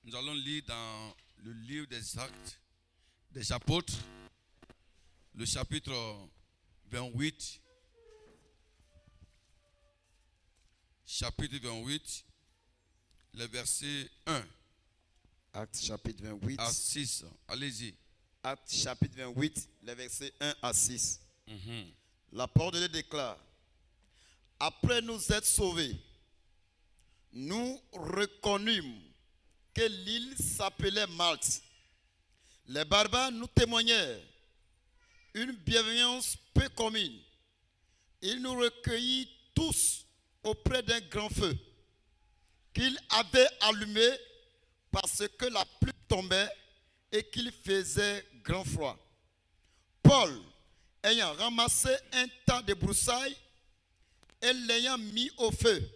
Nous allons lire dans le livre des Actes des Apôtres, le chapitre 28. Chapitre 28, le verset 1 Actes chapitre 28. à 6. Allez-y. Actes chapitre 28, les versets 1 à 6. La parole de Dieu déclare: après nous être sauvés, nous reconnûmes que l'île s'appelait Malte. Les barbares nous témoignèrent une bienveillance peu commune. Ils nous recueillit tous auprès d'un grand feu qu'il avait allumé parce que la pluie tombait et qu'il faisait grand froid. Paul, ayant ramassé un tas de broussailles et l'ayant mis au feu,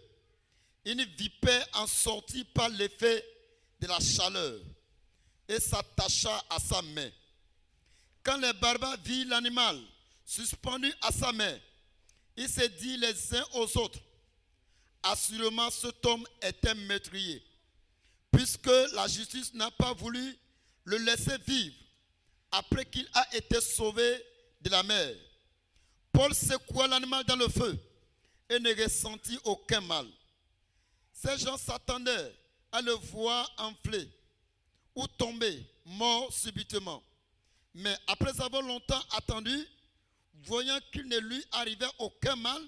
une vipère en sortit par l'effet de la chaleur et s'attacha à sa main. Quand les barbares virent l'animal suspendu à sa main, ils se dirent les uns aux autres: assurément cet homme est un meurtrier, puisque la justice n'a pas voulu le laisser vivre après qu'il a été sauvé de la mer. Paul secoua l'animal dans le feu et ne ressentit aucun mal. Ces gens s'attendaient à le voir enfler ou tomber mort subitement. Mais après avoir longtemps attendu, voyant qu'il ne lui arrivait aucun mal,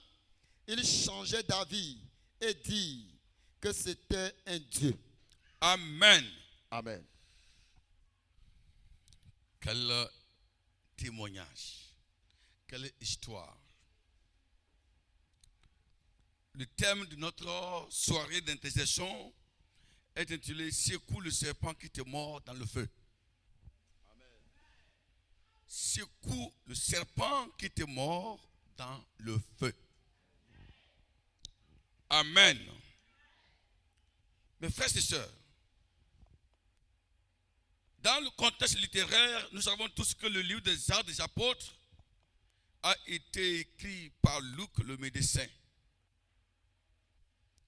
il changeait d'avis et dit que c'était un Dieu. Amen. Amen. Quel témoignage, quelle histoire. Le thème de notre soirée d'intercession est intitulé « Secoue le serpent qui te mord dans le feu ». Secoue le serpent qui te mord dans le feu. Amen. Mes frères et sœurs, dans le contexte littéraire, nous savons tous que le livre des Actes des Apôtres a été écrit par Luc le médecin.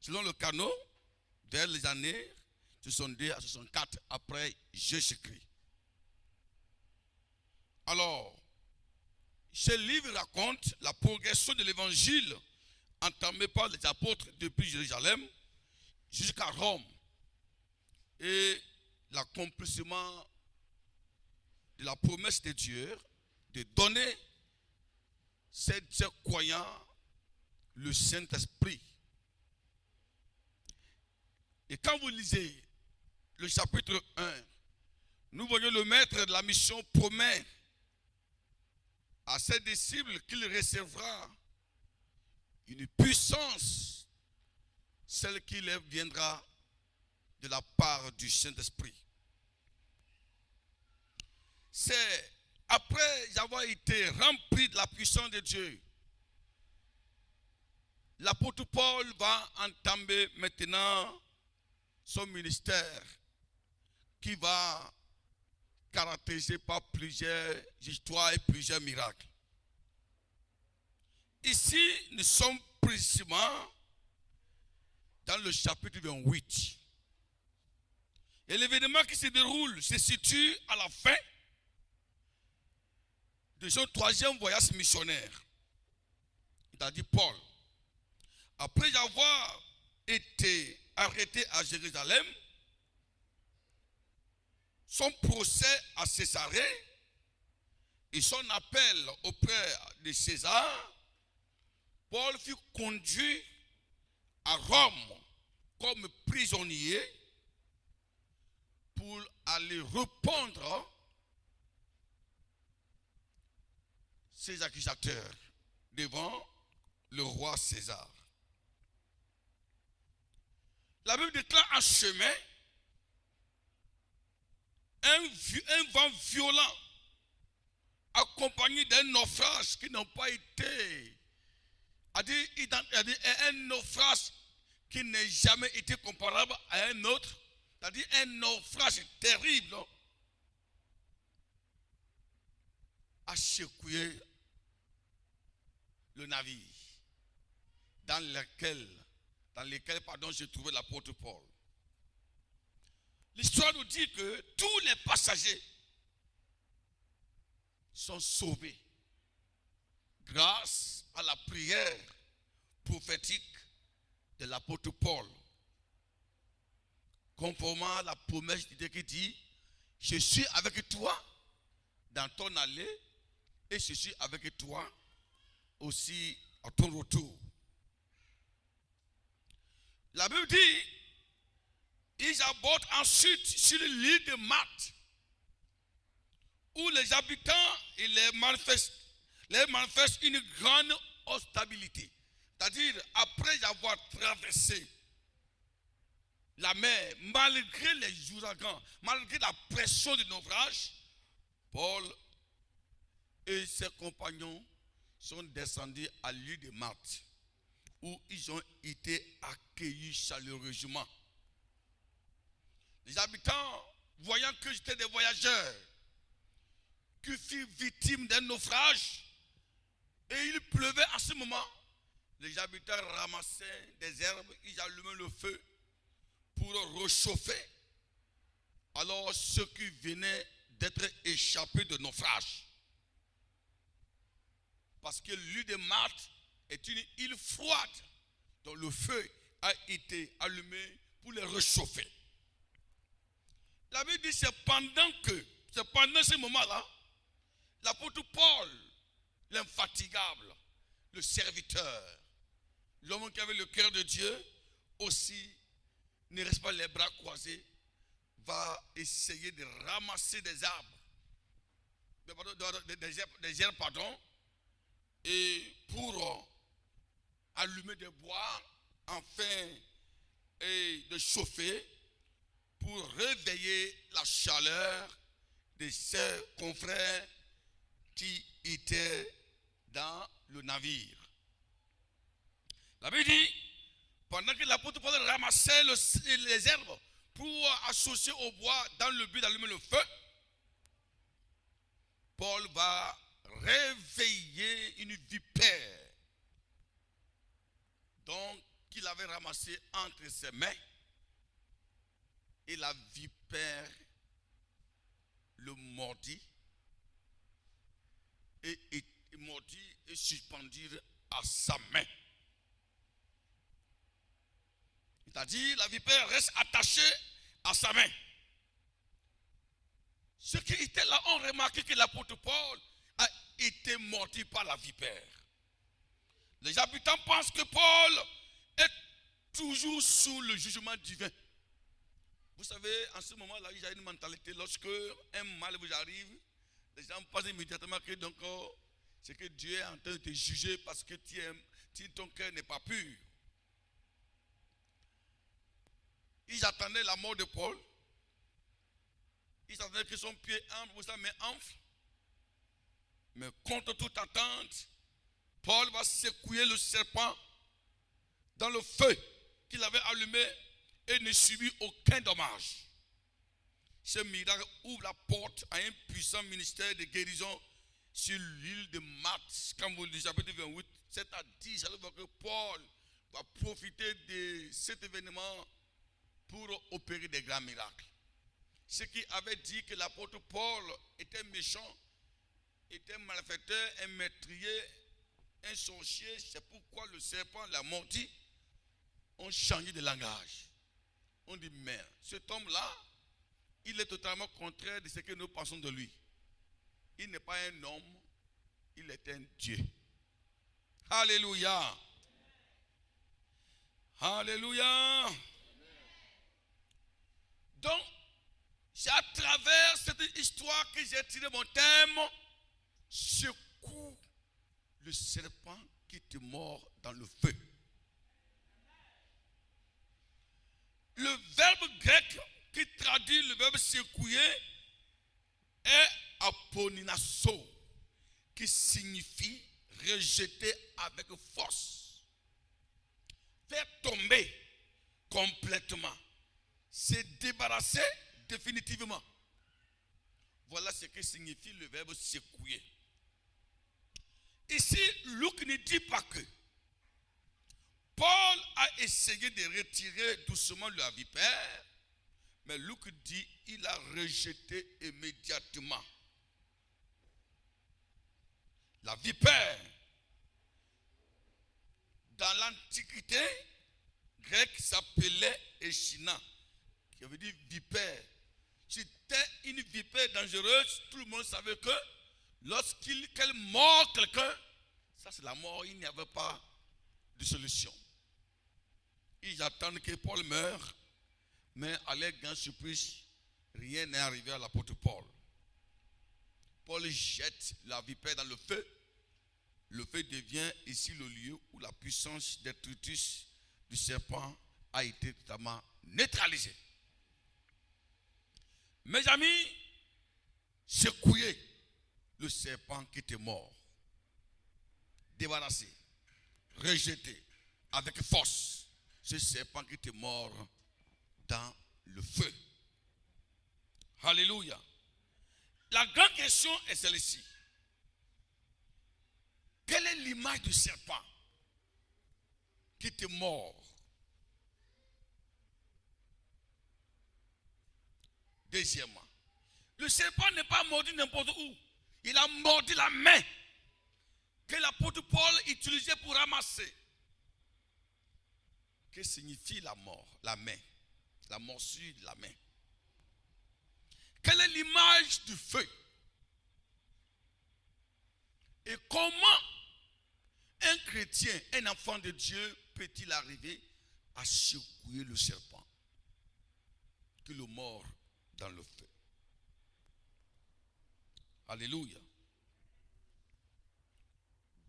Selon le canon, vers les années 62 à 64 après Jésus-Christ. Alors, ce livre raconte la progression de l'évangile entamé par les apôtres depuis Jérusalem jusqu'à Rome et l'accomplissement de la promesse de Dieu de donner ces croyants le Saint-Esprit. Et quand vous lisez le chapitre 1, nous voyons le maître de la mission promet à ses disciples qu'il recevra une puissance, celle qui leur viendra de la part du Saint-Esprit. C'est après avoir été rempli de la puissance de Dieu, l'apôtre Paul va entamer maintenant son ministère qui va caractérisé par plusieurs histoires et plusieurs miracles. Ici, nous sommes précisément dans le chapitre 28. Et l'événement qui se déroule se situe à la fin de son troisième voyage missionnaire. C'est-à-dire Paul, après avoir été arrêté à Jérusalem, son procès à Césarée et son appel auprès de César, Paul fut conduit à Rome comme prisonnier pour aller répondre ses accusateurs devant le roi César. La Bible déclare en chemin un vent violent accompagné d'un naufrage qui n'a pas été, un naufrage qui n'a jamais été comparable à un autre, c'est-à-dire un naufrage terrible a secoué le navire dans lequel se trouvait l'apôtre Paul. l'histoire nous dit que tous les passagers sont sauvés grâce à la prière prophétique de l'apôtre Paul. Conformément à la promesse de Dieu qui dit, je suis avec toi dans ton allée et je suis avec toi aussi à ton retour. La Bible dit, ils abordent ensuite sur l'île de Malte, où les habitants les manifestent une grande hostilité. C'est-à-dire, après avoir traversé la mer, malgré les ouragans, malgré la pression du naufrage, Paul et ses compagnons sont descendus à l'île de Malte, où ils ont été accueillis chaleureusement. Les habitants, voyant que j'étais des voyageurs, qui furent victimes d'un naufrage, et il pleuvait à ce moment, les habitants ramassaient des herbes, ils allumaient le feu pour réchauffer. Alors ceux qui venaient d'être échappés de naufrage, parce que l'île de Malte est une île froide, dont le feu a été allumé pour les réchauffer. La Bible dit c'est pendant ce moment-là, l'apôtre Paul, l'infatigable, le serviteur, l'homme qui avait le cœur de Dieu, aussi ne reste pas les bras croisés, va essayer de ramasser des arbres, des herbes, et pour allumer des bois, afin de chauffer, pour réveiller la chaleur de ses confrères qui étaient dans le navire. La Bible dit, pendant que l'apôtre Paul ramassait les herbes pour associer au bois dans le but d'allumer le feu, Paul va réveiller une vipère, donc qu'il avait ramassée entre ses mains, et la vipère le mordit et suspendit à sa main. C'est-à-dire, la vipère reste attachée à sa main. Ceux qui étaient là ont remarqué que l'apôtre Paul a été mordu par la vipère. Les habitants pensent que Paul est toujours sous le jugement divin. Vous savez, en ce moment-là, il y a une mentalité, lorsque un mal vous arrive, les gens pensent immédiatement que donc, c'est que Dieu est en train de te juger parce que ton cœur n'est pas pur. Ils attendaient la mort de Paul. Ils attendaient que son pied enfle ou sa main enfle. Mais contre toute attente, Paul va secouer le serpent dans le feu qu'il avait allumé et ne subit aucun dommage. Ce miracle ouvre la porte à un puissant ministère de guérison sur l'île de Malte. Quand vous lisez chapitre 28, c'est-à-dire que Paul va profiter de cet événement pour opérer des grands miracles. Ceux qui avaient dit que l'apôtre Paul était méchant, était un malfaiteur, un meurtrier, un sorcier, c'est pourquoi le serpent l'a mordu, ont changé de langage. On dit, mais cet homme-là, il est totalement contraire de ce que nous pensons de lui. Il n'est pas un homme, il est un Dieu. Alléluia. Alléluia. Donc, c'est à travers cette histoire que j'ai tiré mon thème. Secoue le serpent qui te mord dans le feu. Le verbe grec qui traduit le verbe secouer est aponinasso, qui signifie rejeter avec force, faire tomber complètement, se débarrasser définitivement. Voilà ce que signifie le verbe secouer. Ici, Luc ne dit pas que Paul a essayé de retirer doucement la vipère, Mais Luc dit, il a rejeté immédiatement. La vipère, dans l'Antiquité grecque, s'appelait Echina, qui veut dire vipère. C'était une vipère dangereuse. Tout le monde savait que lorsqu'elle mord quelqu'un, ça c'est la mort, il n'y avait pas de solution. Ils attendent que Paul meure, mais à leur grande surprise, rien n'est arrivé à l'apôtre Paul. Paul jette la vipère dans le feu. Le feu devient ici le lieu où la puissance destructrice du serpent a été totalement neutralisée. Mes amis, secouez le serpent qui était mort. Débarrassez, rejetez avec force ce serpent qui était mort dans le feu. Alléluia. La grande question est celle-ci. Quelle est l'image du serpent qui était mort? Deuxièmement, le serpent n'est pas mordu n'importe où. Il a mordu la main que l'apôtre Paul utilisait pour ramasser. Que signifie la mort, la main, la morsure de la main? Quelle est l'image du feu? Et comment un chrétien, un enfant de Dieu, peut-il arriver à secouer le serpent qui le mord dans le feu? Alléluia.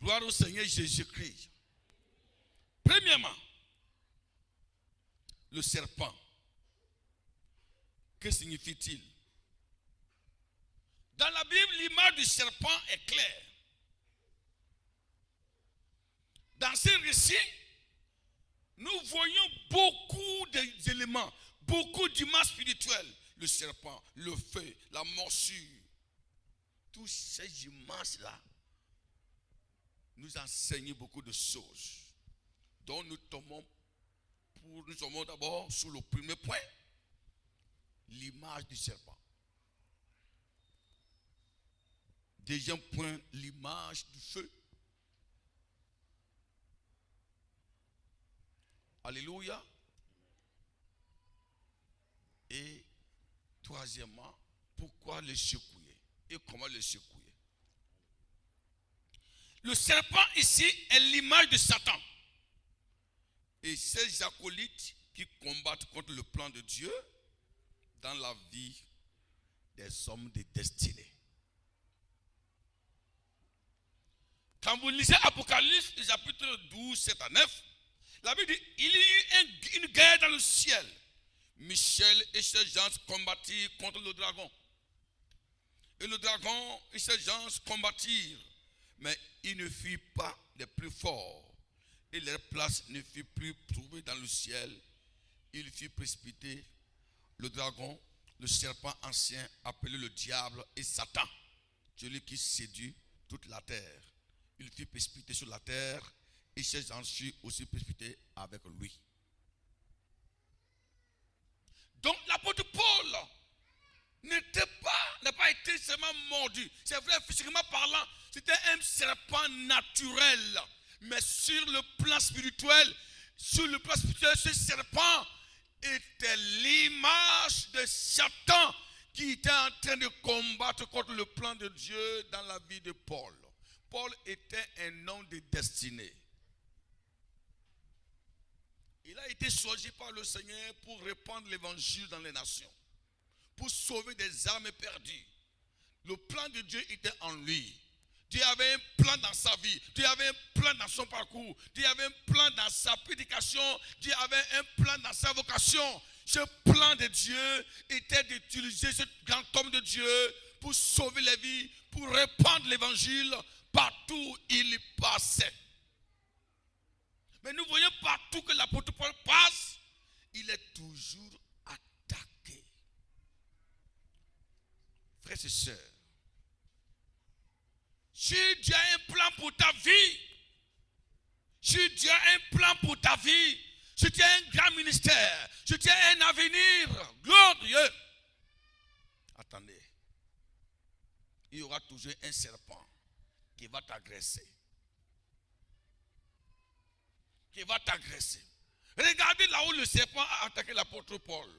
Gloire au Seigneur Jésus-Christ. Premièrement, le serpent. Que signifie-t-il? Dans la Bible, l'image du serpent est claire. Dans ce récit, nous voyons beaucoup d'éléments, beaucoup d'images spirituelles. Le serpent, le feu, la morsure. Toutes ces images-là nous enseignent beaucoup de choses. Donc nous tombons d'abord sur le premier point, l'image du serpent. Deuxième point, l'image du feu. Alléluia. Et troisièmement, pourquoi le secouer et comment le secouer? Le serpent ici est l'image de Satan et ces acolytes qui combattent contre le plan de Dieu dans la vie des hommes de destinée. Quand vous lisez Apocalypse, chapitre 12, 7 à 9, la Bible dit, il y a eu une guerre dans le ciel. Michel et ses gens combattirent contre le dragon. Et le dragon et ses gens combattirent. Mais ils ne furent pas les plus forts. Et leur place ne fut plus trouvée dans le ciel. Ils furent précipités. Le dragon, le serpent ancien, appelé le diable et Satan, celui qui séduit toute la terre. Il fut précipité sur la terre. Et ses gens furent aussi précipités avec lui. Donc l'apôtre Paul n'a pas été seulement mordu. C'est vrai, physiquement parlant, c'était un serpent naturel. Mais sur le plan spirituel, ce serpent était l'image de Satan qui était en train de combattre contre le plan de Dieu dans la vie de Paul. Paul était un homme de destinée. Il a été choisi par le Seigneur pour répandre l'évangile dans les nations, pour sauver des âmes perdues. Le plan de Dieu était en lui. Dieu avait un plan dans sa vie. Dieu avait un plan dans son parcours. Dieu avait un plan dans sa prédication. Dieu avait un plan dans sa vocation. Ce plan de Dieu était d'utiliser ce grand homme de Dieu pour sauver les vies, pour répandre l'évangile partout où il passait. Mais nous voyons partout que l'apôtre Paul passe, il est toujours attaqué. Frères et sœurs, si Dieu a un plan pour ta vie, si Dieu a un plan pour ta vie, si tu as un grand ministère, si tu as un avenir glorieux, attendez, il y aura toujours un serpent qui va t'agresser. Qui va t'agresser. Regardez là où le serpent a attaqué l'apôtre Paul.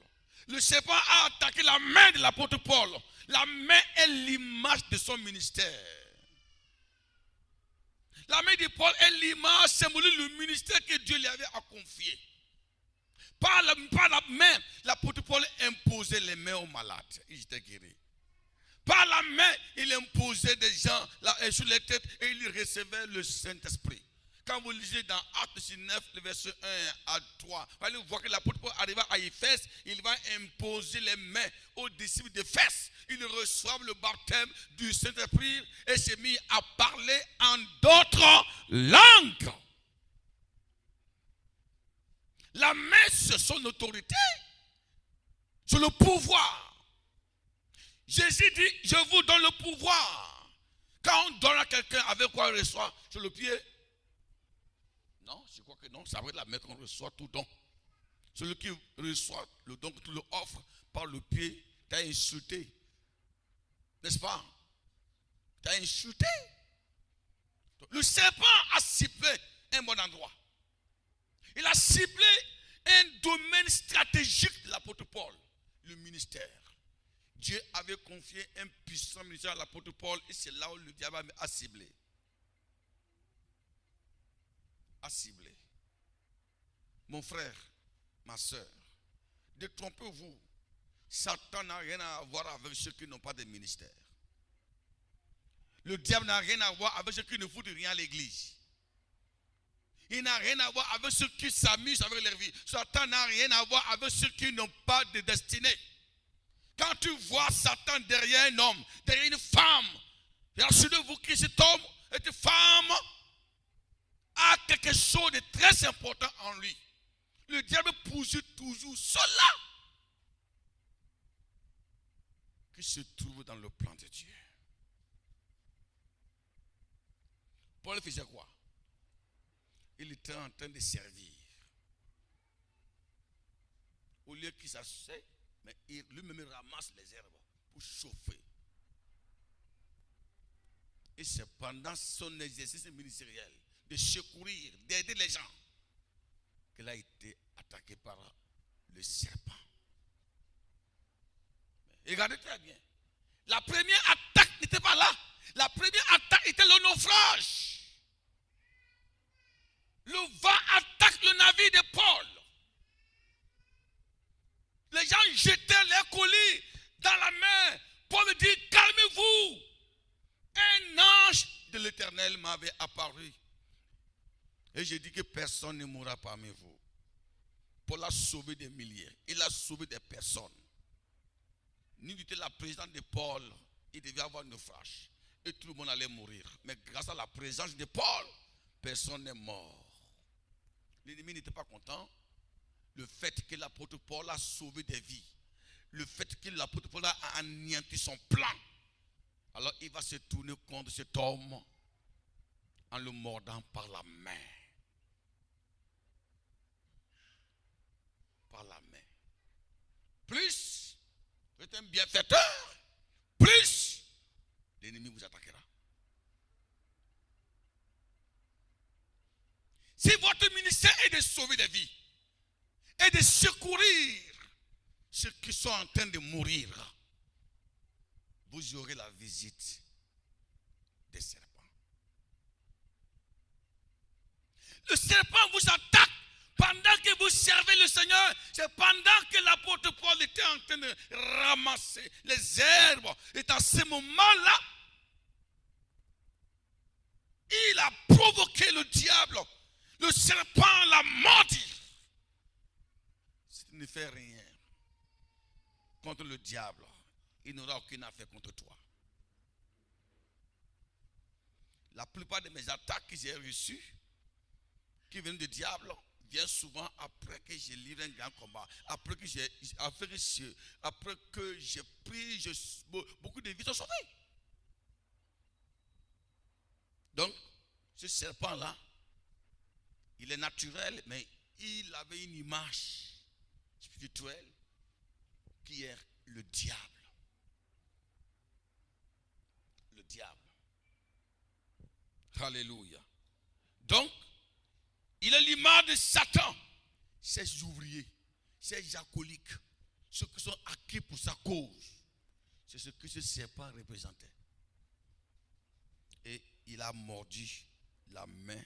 Le serpent a attaqué la main de l'apôtre Paul. La main est l'image de son ministère. La main de Paul est l'image, symbolise le ministère que Dieu lui avait confié. Par la main, l'apôtre Paul imposait les mains aux malades. Il était guéri. Par la main, il imposait des gens sur les têtes et il recevait le Saint-Esprit. Quand vous lisez dans Actes 9, le verset 1 à 3, vous allez voir que l'apôtre Paul arriva à Éphèse, il va imposer les mains aux disciples d'Éphèse. Ils reçoivent le baptême du Saint-Esprit et s'est mis à parler en d'autres langues. La main, c'est son autorité, c'est le pouvoir. Jésus dit, je vous donne le pouvoir. Quand on donne à quelqu'un, avec quoi il reçoit? Sur le pied? Non, je crois que non. C'est avec la main qu'on reçoit tout don. Celui qui reçoit le don que tu lui offres par le pied, tu as insulté. N'est-ce pas? Tu as insulté. Le serpent a ciblé un bon endroit. Il a ciblé un domaine stratégique de l'apôtre Paul, le ministère. Dieu avait confié un puissant ministère à l'apôtre Paul et c'est là où le diable a ciblé. A ciblé. Mon frère, ma soeur, détrompez-vous. Satan n'a rien à voir avec ceux qui n'ont pas de ministère. Le diable n'a rien à voir avec ceux qui ne foutent rien à l'église. Il n'a rien à voir avec ceux qui s'amusent avec leur vie. Satan n'a rien à voir avec ceux qui n'ont pas de destinée. Quand tu vois Satan derrière un homme, derrière une femme, et assurez-vous que cet homme, cette femme, a quelque chose de très important en lui. Le diable poursuit toujours cela qui se trouve dans le plan de Dieu. Paul faisait quoi? Il était en train de servir. Au lieu qu'il s'asseye, mais lui-même ramasse les herbes pour chauffer. Et c'est pendant son exercice ministériel de secourir, d'aider les gens, qu'il a été attaqué par le serpent. Mais regardez très bien. La première attaque n'était pas là. La première attaque était le naufrage. Le vent attaque le navire de Paul. Les gens jetaient leurs colis dans la mer. Paul dit, calmez-vous. Un ange de l'Éternel m'avait apparu. Et j'ai dit que personne ne mourra parmi vous. Paul a sauvé des milliers. Il a sauvé des personnes. N'eût été la présence de Paul, il devait avoir un naufrage. Et tout le monde allait mourir. Mais grâce à la présence de Paul, personne n'est mort. L'ennemi n'était pas content. Le fait que l'apôtre Paul a sauvé des vies. Le fait que l'apôtre Paul a anéanti son plan. Alors il va se tourner contre cet homme en le mordant par la main. Par la main. Plus vous êtes un bienfaiteur, plus l'ennemi vous attaquera. Si votre ministère est de sauver des vies et de secourir ceux qui sont en train de mourir, vous aurez la visite des serpents. Le serpent vous attaque pendant que vous servez le Seigneur. C'est pendant que l'apôtre Paul était en train de ramasser les herbes. Et à ce moment-là, il a provoqué le diable. Le serpent l'a mordu. Si tu ne fais rien contre le diable, il n'aura aucune affaire contre toi. La plupart de mes attaques que j'ai reçues, qui viennent du diable, viennent souvent après que j'ai livré un grand combat, après que j'ai pris, beaucoup de vies sont sauvées. Donc, ce serpent-là, il est naturel, mais il avait une image spirituelle qui est le diable. Le diable. Alléluia. Donc, il est l'image de Satan. Ces ouvriers, ces alcooliques, ceux qui sont acquis pour sa cause, c'est ce que ce serpent représentait. Et il a mordu la main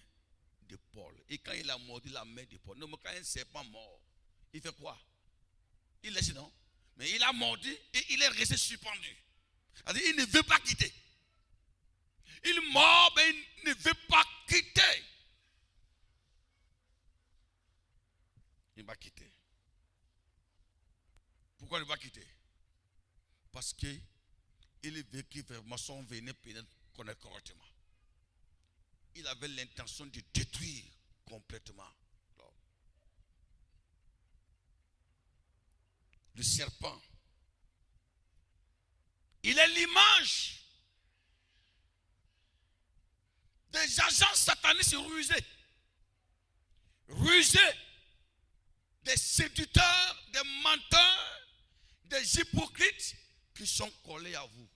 de Paul. Et quand il a mordu la main de Paul, non, mais quand un serpent mord, il fait quoi? Il laisse, non? Mais il a mordu et il est resté suspendu. C'est-à-dire, il ne veut pas quitter. Il mord, mais il ne veut pas quitter. Il va quitter. Pourquoi il va quitter? Parce que il veut que vraiment son venin connaître correctement. Il avait l'intention de détruire complètement l'homme. Le serpent, il est l'image des agents satanistes rusés. Rusés, des séducteurs, des menteurs, des hypocrites qui sont collés à vous.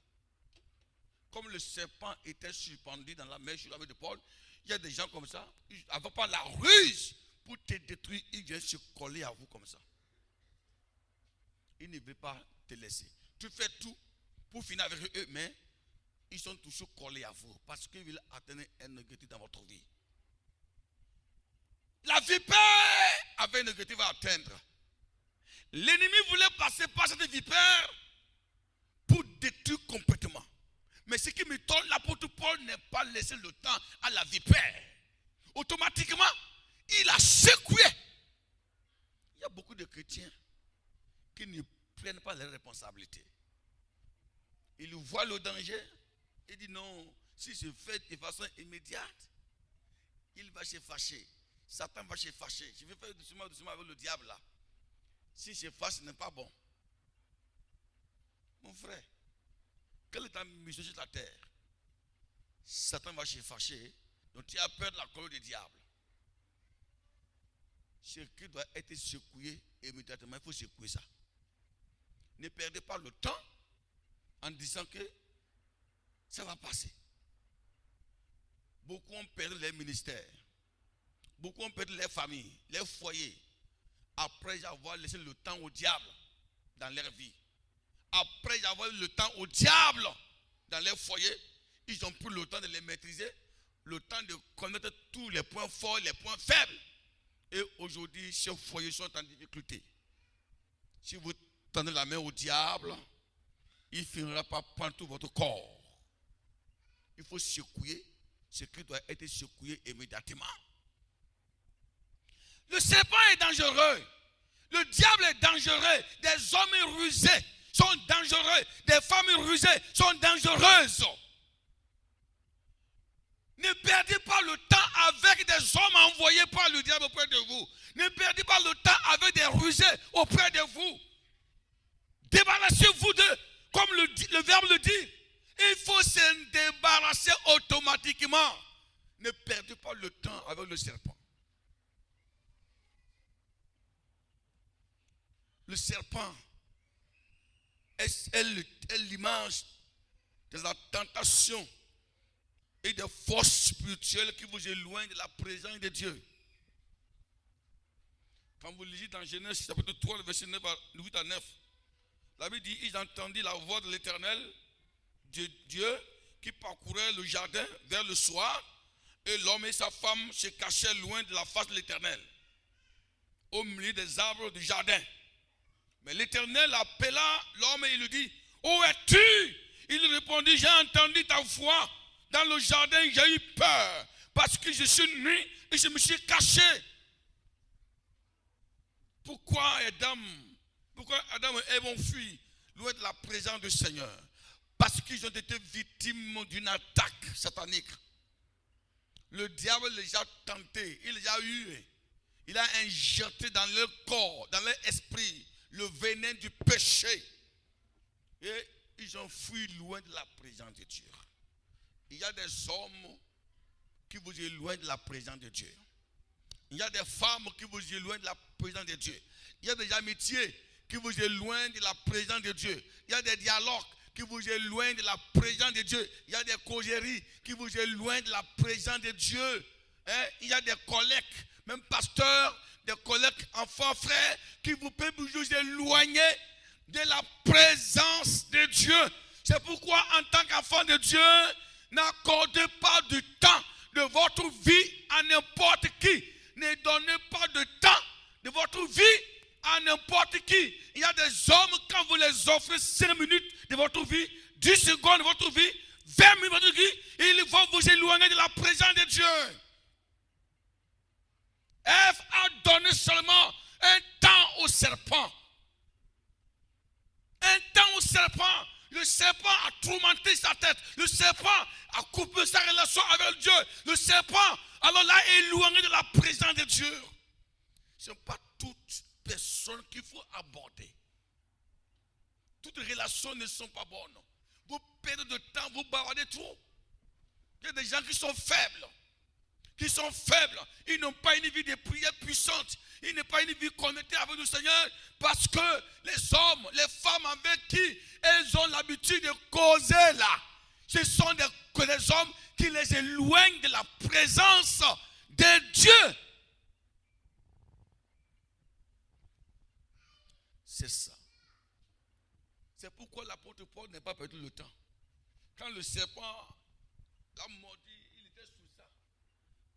Comme le serpent était suspendu dans la main sur la main de Paul, il y a des gens comme ça, avec pas la ruse pour te détruire, ils viennent se coller à vous comme ça. Ils ne veulent pas te laisser. Tu fais tout pour finir avec eux, mais ils sont toujours collés à vous parce qu'ils veulent atteindre un objectif dans votre vie. La vipère avait un objectif à atteindre. L'ennemi voulait passer par cette vipère pour détruire complètement. Mais ce qui m'étonne, l'apôtre Paul n'a pas laissé le temps à la vipère. Automatiquement, il a secoué. Il y a beaucoup de chrétiens qui ne prennent pas leurs responsabilités. Ils voient le danger et disent non, si je fais de façon immédiate, il va se fâcher. Satan va se fâcher. Je vais faire doucement avec le diable là. Si je fâche, ce n'est pas bon. Mon frère, quelle est ta mission sur la terre? Satan va se fâcher, donc tu as peur de la colère du diable. Ce qui doit être secoué immédiatement, il faut secouer ça. Ne perdez pas le temps en disant que ça va passer. Beaucoup ont perdu leur ministère. Beaucoup ont perdu leur famille, leur foyer, après avoir laissé le temps au diable dans leur vie. Après avoir eu le temps au diable dans leur foyer, ils ont pris le temps de les maîtriser, le temps de connaître tous les points forts, les points faibles. Et aujourd'hui, ces foyers sont en difficulté. Si vous tendez la main au diable, il finira par prendre tout votre corps. Il faut secouer ce qui doit être secoué immédiatement. Le serpent est dangereux. Le diable est dangereux. Des hommes rusés sont dangereux. Des femmes rusées sont dangereuses. Ne perdez pas le temps avec des hommes envoyés par le diable auprès de vous. Ne perdez pas le temps avec des rusés auprès de vous. Débarrassez-vous d'eux, comme le verbe le dit. Il faut se débarrasser automatiquement. Ne perdez pas le temps avec le serpent. Le serpent est l'image de la tentation et des forces spirituelles qui vous éloignent de la présence de Dieu. Quand vous lisez dans Genèse chapitre 3, le verset 8 à 9, la Bible dit, ils entendirent la voix de l'Éternel, Dieu, qui parcourait le jardin vers le soir, et l'homme et sa femme se cachaient loin de la face de l'Éternel, au milieu des arbres du jardin. Mais l'Éternel appela l'homme et il lui dit, où es-tu? Il répondit, j'ai entendu ta voix dans le jardin, j'ai eu peur, parce que je suis nu et je me suis caché. Pourquoi Adam et Ève ont fui loin de la présence du Seigneur? Parce qu'ils ont été victimes d'une attaque satanique. Le diable les a tentés, il les a eus. Il a injecté dans leur corps, dans leur esprit, le venin du péché. Et ils ont fui loin de la présence de Dieu. Il y a des hommes qui vous éloignent de la présence de Dieu. Il y a des femmes qui vous éloignent de la présence de Dieu. Il y a des amitiés qui vous éloignent de la présence de Dieu. Il y a des dialogues qui vous éloignent de la présence de Dieu. Il y a des causeries qui vous éloignent de la présence de Dieu. Hein? Il y a des collègues, même pasteurs, des collègues, enfants, frères, qui vous peuvent vous éloigner de la présence de Dieu. C'est pourquoi, en tant qu'enfant de Dieu, n'accordez pas du temps de votre vie à n'importe qui. Ne donnez pas de temps de votre vie à n'importe qui. Il y a des hommes, quand vous les offrez 5 minutes de votre vie, 10 secondes de votre vie, 20 minutes de votre vie, ils vont vous éloigner de la présence de Dieu. Ève a donné seulement un temps au serpent. Un temps au serpent. Le serpent a tourmenté sa tête. Le serpent a coupé sa relation avec Dieu. Le serpent, alors là, est éloigné de la présence de Dieu. Ce n'est pas toute personne qu'il faut aborder. Toutes les relations ne sont pas bonnes. Vous perdez de temps, vous bavardez trop. Il y a des gens qui sont faibles. Ils n'ont pas une vie de prière puissante. Ils n'ont pas une vie connectée avec le Seigneur. Parce que les hommes, les femmes avec qui elles ont l'habitude de causer là, ce sont des hommes qui les éloignent de la présence de Dieu. C'est ça. C'est pourquoi l'apôtre Paul n'a pas perdu le temps. Quand le serpent l'a mordu, il était sous ça.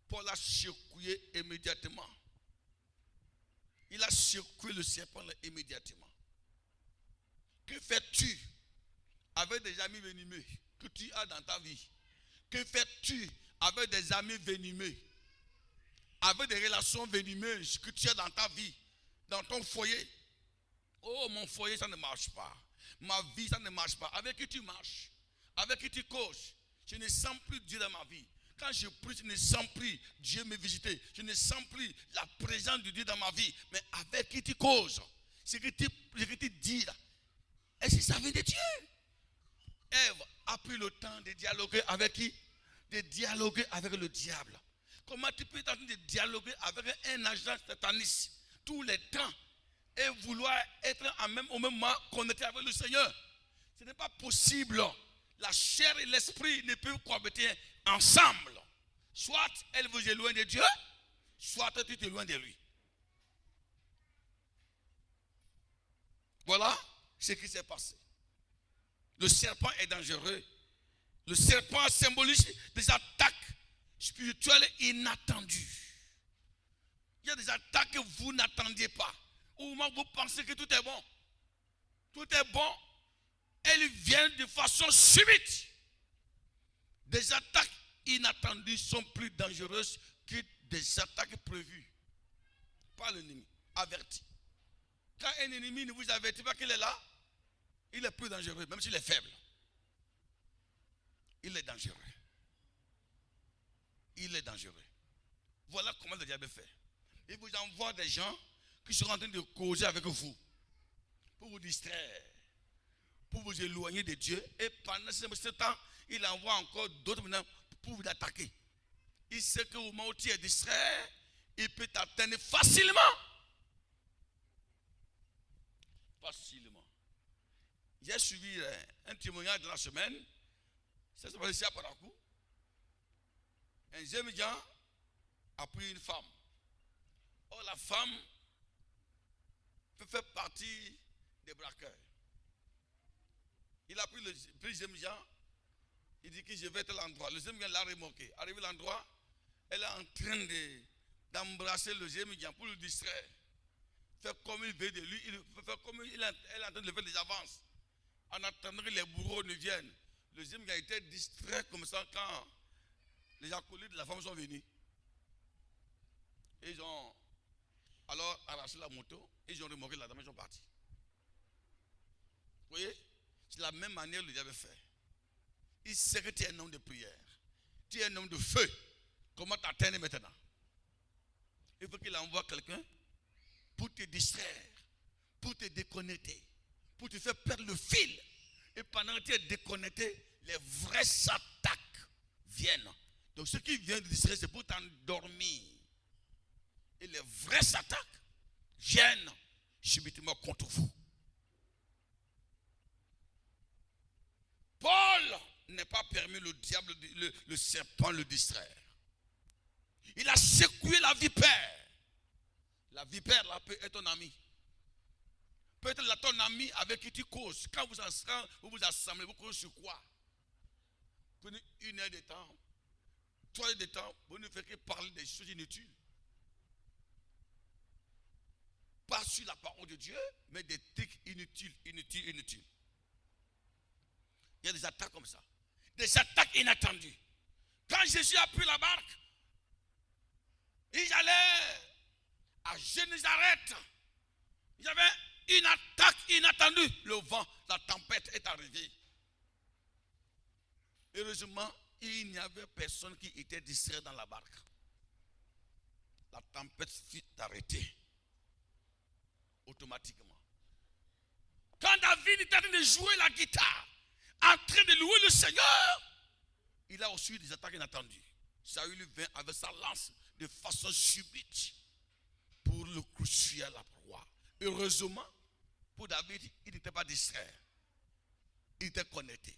Paul a secoué immédiatement. Il a secoué le serpent là, immédiatement. Que fais-tu avec des amis venimeux que tu as dans ta vie? Que fais-tu avec des amis venimeux? Avec des relations venimeuses que tu as dans ta vie, dans ton foyer? Oh, mon foyer, ça ne marche pas. Ma vie, ça ne marche pas. Avec qui tu marches? Avec qui tu causes? Je ne sens plus Dieu dans ma vie. Quand je prie, je ne sens plus Dieu me visiter. Je ne sens plus la présence de Dieu dans ma vie. Mais avec qui tu causes? Ce que tu dis là, est-ce que ça vient de Dieu? Ève a pris le temps de dialoguer avec qui? De dialoguer avec le diable. Comment tu peux tenter de dialoguer avec un agent sataniste tous les temps et vouloir être au même moment connecté avec le Seigneur? Ce n'est pas possible. La chair et l'esprit ne peuvent cohabiter ensemble. Soit elle vous éloigne de Dieu, soit tu t'éloignes de lui. Voilà ce qui s'est passé. Le serpent est dangereux. Le serpent symbolise des attaques spirituelles inattendues. Il y a des attaques que vous n'attendiez pas. Au moment où vous pensez que tout est bon. Tout est bon. Elles viennent de façon subite. Des attaques inattendues sont plus dangereuses que des attaques prévues par l'ennemi, averti. Quand un ennemi ne vous avertit pas qu'il est là, il est plus dangereux, même s'il est faible. Il est dangereux. Il est dangereux. Voilà comment le diable fait. Il vous envoie des gens qui sont en train de causer avec vous pour vous distraire, pour vous éloigner de Dieu. Et pendant ce temps, il envoie encore d'autres pour vous attaquer. Il sait qu'au moment où tu es distrait, il peut t'atteindre facilement. Facilement. J'ai suivi un témoignage de la semaine. Ça s'est passé ici à Parakou. Un jeune gens a pris une femme. Or, la femme fait partie des braqueurs. Il a pris le jeune gens. Il dit que je vais à tel endroit. Le jeune gens l'a remorqué. Arrivé à l'endroit, elle est en train d'embrasser le jeune gens pour le distraire. Fait comme il veut de lui. Il fait comme elle est en train de faire des avances. En attendant que les bourreaux ne viennent. Le jeune gens a été distrait comme ça quand les acolytes de la femme sont venus. Ils ont alors arraché la moto. Ils ont remorqué la dame. Ils sont partis. Vous voyez? C'est la même manière que le diable fait. Il sait que tu es un homme de prière. Tu es un homme de feu. Comment t'atteindre maintenant? Il faut qu'il envoie quelqu'un pour te distraire, pour te déconnecter, pour te faire perdre le fil. Et pendant que tu es déconnecté, les vraies attaques viennent. Donc ce qui vient de distraire, c'est pour t'endormir. et les vraies attaques viennent subitement contre vous. Paul n'a pas permis le diable, le serpent le distraire. Il a secoué la vipère. La vipère là peut être ton ami. Peut-être là ton ami avec qui tu causes. Quand vous vous assemblez, vous causez sur quoi? Prenez 1 heure de temps, 3 heures de temps, vous ne faites que parler des choses inutiles. Pas sur la parole de Dieu, mais des trucs inutiles. Il y a des attaques comme ça. Des attaques inattendues. Quand Jésus a pris la barque, il allait à Génézareth. Il y avait une attaque inattendue. Le vent, la tempête est arrivée. Heureusement, il n'y avait personne qui était distrait dans la barque. La tempête fut arrêtée. Automatiquement. Quand David était en train de jouer la guitare, en train de louer le Seigneur, il a reçu des attaques inattendues. Saül vint avec sa lance de façon subite pour le crucifier à la proie. Heureusement, pour David, il n'était pas distrait. Il était connecté.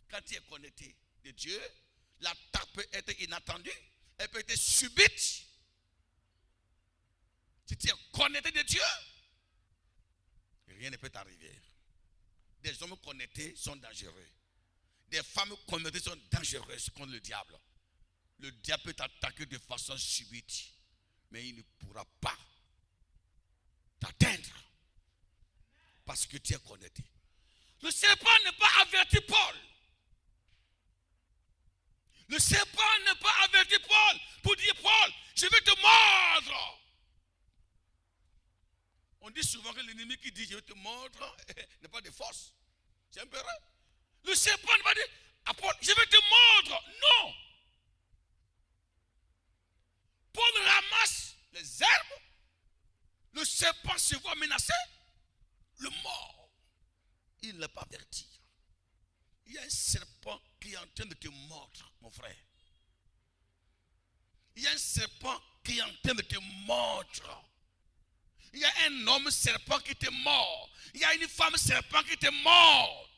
Quand il est connecté de Dieu, l'attaque peut être inattendue, elle peut être subite. Si tu es connecté de Dieu, rien ne peut t'arriver. Des hommes connectés sont dangereux. Des femmes connectées sont dangereuses contre le diable. Le diable peut t'attaquer de façon subite, mais il ne pourra pas t'atteindre parce que tu es connecté. Le serpent n'a pas averti Paul. Le serpent n'a pas averti Paul pour dire Paul, je vais te mordre. On dit souvent que l'ennemi qui dit je vais te mordre n'est pas de force. C'est un peu vrai. Le serpent ne va pas dire à Paul, je vais te mordre. Non. Paul ramasse les herbes. Le serpent se voit menacé. Le mord. Il ne l'a pas averti. Il y a un serpent qui est en train de te mordre, mon frère. Il y a un serpent qui est en train de te mordre. Il y a un homme serpent qui te mord. Il y a une femme serpent qui te mord.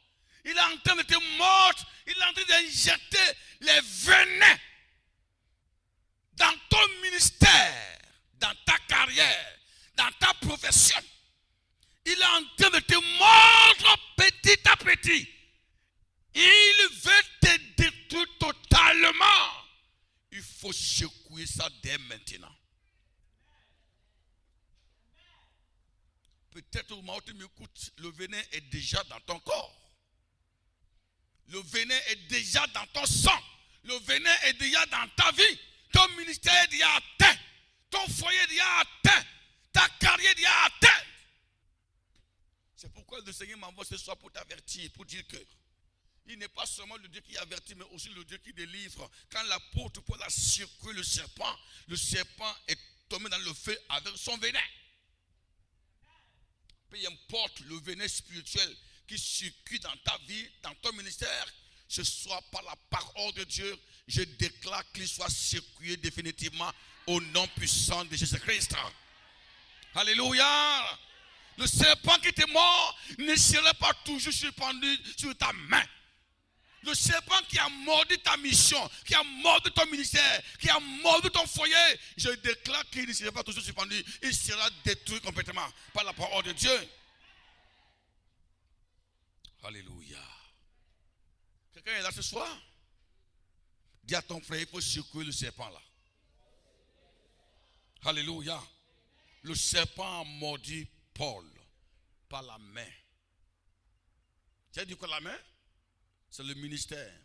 Il est en train de te mordre. Il est en train d'injecter les venins dans ton ministère, dans ta carrière, dans ta profession. Il est en train de te mordre petit à petit. Il veut te détruire totalement. Il faut secouer ça dès maintenant. Peut-être au moment où tu m'écoutes, le venin est déjà dans ton corps. Le venin est déjà dans ton sang. Le venin est déjà dans ta vie. Ton ministère est déjà atteint. Ton foyer est déjà atteint. Ta carrière est déjà atteinte. C'est pourquoi le Seigneur m'envoie ce soir pour t'avertir, pour dire que il n'est pas seulement le Dieu qui avertit, mais aussi le Dieu qui délivre. Quand l'apôtre Paul a secoué le serpent est tombé dans le feu avec son venin. Peu importe le venin spirituel qui circule dans ta vie, dans ton ministère, ce soit par la parole de Dieu, je déclare qu'il soit secoué définitivement au nom puissant de Jésus-Christ. Alléluia. Le serpent qui te mord ne serait pas toujours suspendu sur ta main. Le serpent qui a mordu ta mission, qui a mordu ton ministère, qui a mordu ton foyer, je déclare qu'il ne sera pas toujours suspendu. Il sera détruit complètement par la parole de Dieu. Alléluia. Quelqu'un est là ce soir? Dis à ton frère, il faut secouer le serpent là. Alléluia. Le serpent a mordu Paul par la main. Tu as dit quoi la main? C'est le ministère.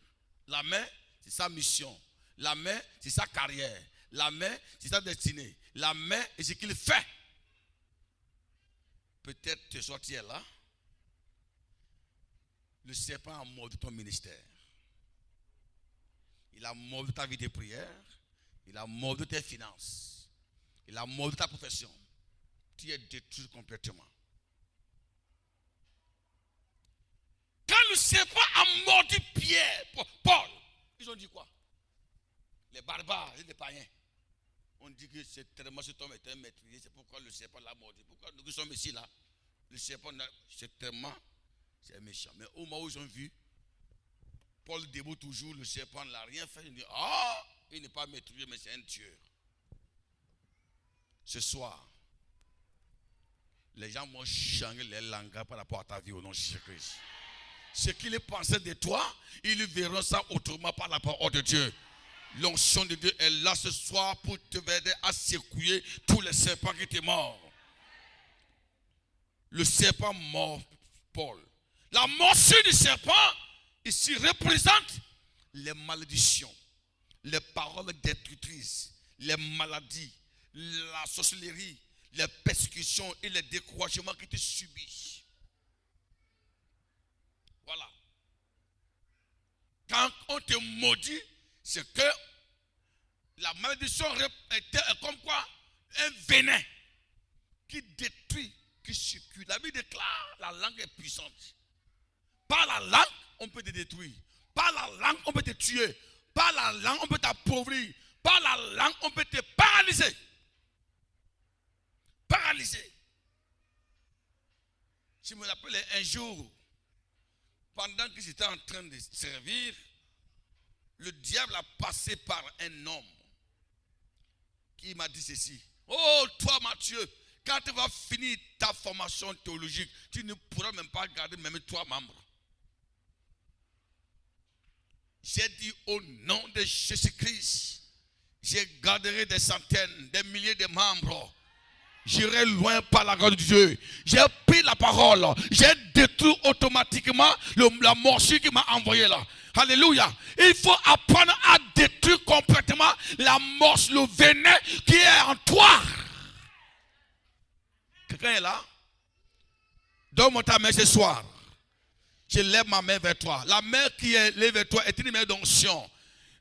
La main, c'est sa mission. La main, c'est sa carrière. La main, c'est sa destinée. La main, c'est ce qu'il fait. Peut-être te sortir là. Le serpent a mordu ton ministère. Il a mordu ta vie de prière. Il a mordu tes finances. Il a mordu ta profession. Tu es détruit complètement. Quand le serpent a mordu Pierre, Paul, ils ont dit quoi? Les barbares et les païens On dit que c'est tellement cet homme est un meurtrier, c'est pourquoi le serpent l'a mordu. Pourquoi nous qui sommes ici là, le serpent, c'est tellement, c'est méchant. Mais au moment où ils ont vu, Paul debout toujours, le serpent n'a rien fait. Il dit, ah, il n'est pas meurtrier, mais c'est un tueur. Ce soir, les gens vont changer les langages par rapport à ta vie au nom de Jésus-Christ. Ce qu'ils pensaient de toi, ils verront ça autrement par la parole de Dieu. L'onction de Dieu est là ce soir pour te aider à secouer tous les serpents qui étaient morts. Le serpent mort, Paul. La morsure du serpent, ici, représente les malédictions, les paroles destructrices, les maladies, la sorcellerie, les persécutions et les découragements qui te subissent. Voilà. Quand on te maudit, c'est que la malédiction est comme quoi un venin qui détruit, qui circule. La Bible déclare la langue est puissante. Par la langue, on peut te détruire. Par la langue, on peut te tuer. Par la langue, on peut t'appauvrir. Par la langue, on peut te paralyser. Paralysé. Je me rappelle un jour, pendant que j'étais en train de servir, le diable a passé par un homme qui m'a dit ceci. Oh, toi Mathieu, quand tu vas finir ta formation théologique, tu ne pourras même pas garder même 3 membres. J'ai dit au nom de Jésus-Christ, je garderai des centaines, des milliers de membres. J'irai loin par la grâce de Dieu. J'ai pris la parole. J'ai détruit automatiquement la morsure qui m'a envoyé là. Alléluia. Il faut apprendre à détruire complètement la morsure, le venin qui est en toi. Quelqu'un est là? Donne-moi ta main ce soir. Je lève ma main vers toi. La main qui est levée vers toi est une main d'onction.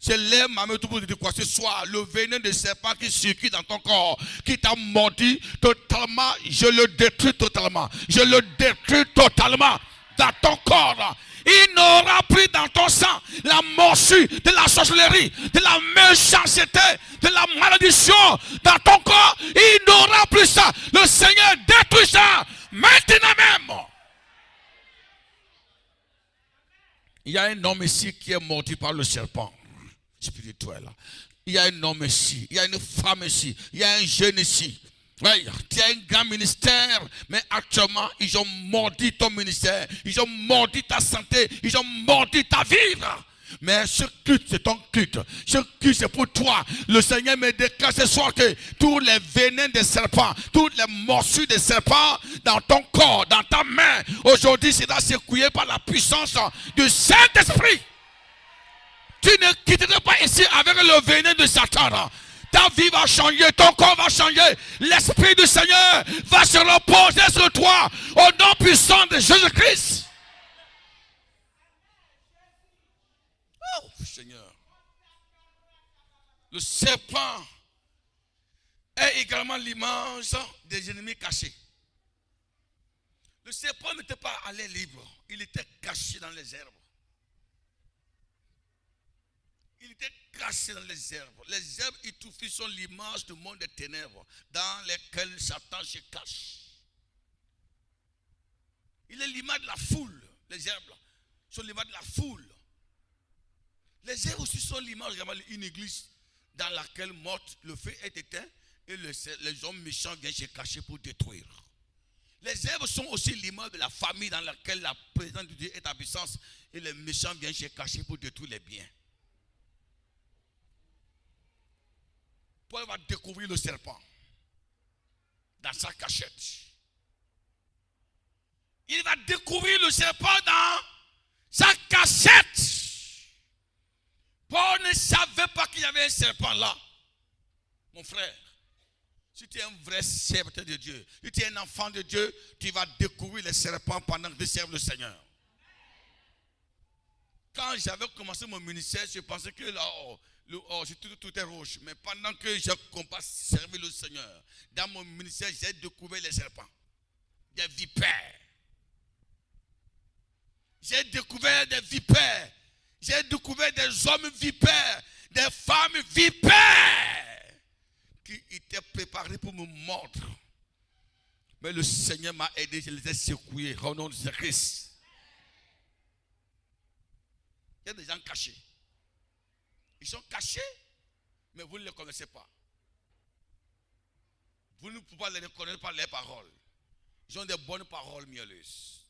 Je lève ma main tout pour te dire quoi ce soir. Le venin de serpent qui circule dans ton corps, qui t'a mordu totalement, je le détruis totalement. Je le détruis totalement dans ton corps. Il n'aura plus dans ton sang la morsure de la sorcellerie, de la méchanceté, de la malédiction dans ton corps. Il n'aura plus ça. Le Seigneur détruit ça maintenant même. Il y a un homme ici qui est mordu par le serpent spirituel. Il y a un homme ici, il y a une femme ici, il y a un jeune ici. Ouais, tu as un grand ministère, mais actuellement, ils ont mordu ton ministère, ils ont mordu ta santé, ils ont mordu ta vie. Mais ce culte, c'est ton culte. Ce culte, c'est pour toi. Le Seigneur me déclare ce soir que tous les venins des serpents, toutes les morsures des serpents dans ton corps, dans ta main, aujourd'hui, c'est secoué par la puissance du Saint-Esprit. Tu ne quitteras pas ici avec le venin de Satan. Ta vie va changer, ton corps va changer. L'Esprit du Seigneur va se reposer sur toi au nom puissant de Jésus-Christ. Oh Seigneur. Le serpent est également l'image des ennemis cachés. Le serpent n'était pas allé libre. Il était caché dans les herbes. Il était caché dans les herbes. Les herbes étouffées sont l'image du monde des ténèbres dans lesquelles Satan se cache. Il est l'image de la foule. Les herbes sont l'image de la foule. Les herbes aussi sont l'image d'une église dans laquelle morte, le feu est éteint et les hommes méchants viennent se cacher pour détruire. Les herbes sont aussi l'image de la famille dans laquelle la présence de Dieu est en puissance et les méchants viennent se cacher pour détruire les biens. Paul va découvrir le serpent dans sa cachette. Il va découvrir le serpent dans sa cachette. Paul ne savait pas qu'il y avait un serpent là. Mon frère, si tu es un vrai serviteur de Dieu, si tu es un enfant de Dieu, tu vas découvrir les serpents pendant que tu serves le Seigneur. Quand j'avais commencé mon ministère, je pensais que là, tout est rouge. Mais pendant que j'ai servi le Seigneur, dans mon ministère, j'ai découvert les serpents, des vipères. J'ai découvert des vipères. J'ai découvert des hommes vipères, des femmes vipères. qui étaient préparés pour me mordre. Mais le Seigneur m'a aidé, je les ai secoués au nom de Jésus-Christ. Il y a des gens cachés. Ils sont cachés, mais vous ne les connaissez pas. Vous ne pouvez pas les reconnaître par les paroles. Ils ont des bonnes paroles mielleuses.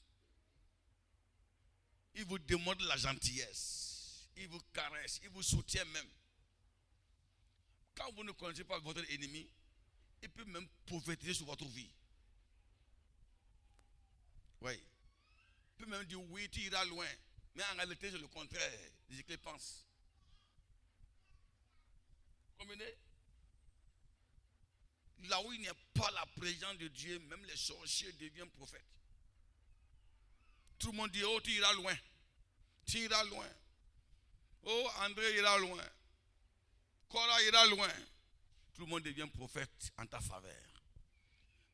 Ils vous demandent la gentillesse. Ils vous caressent. Ils vous soutiennent même. Quand vous ne connaissez pas votre ennemi, il peut même prophétiser sur votre vie. Oui. Il peut même dire oui, tu iras loin. Mais en réalité, c'est le contraire de ce qu'il pense. Comprenez? Là où il n'y a pas la présence de Dieu, même les sorciers deviennent prophètes. Tout le monde dit, oh, tu iras loin. Tu iras loin. Oh, André ira loin. Cora ira loin. Tout le monde devient prophète en ta faveur.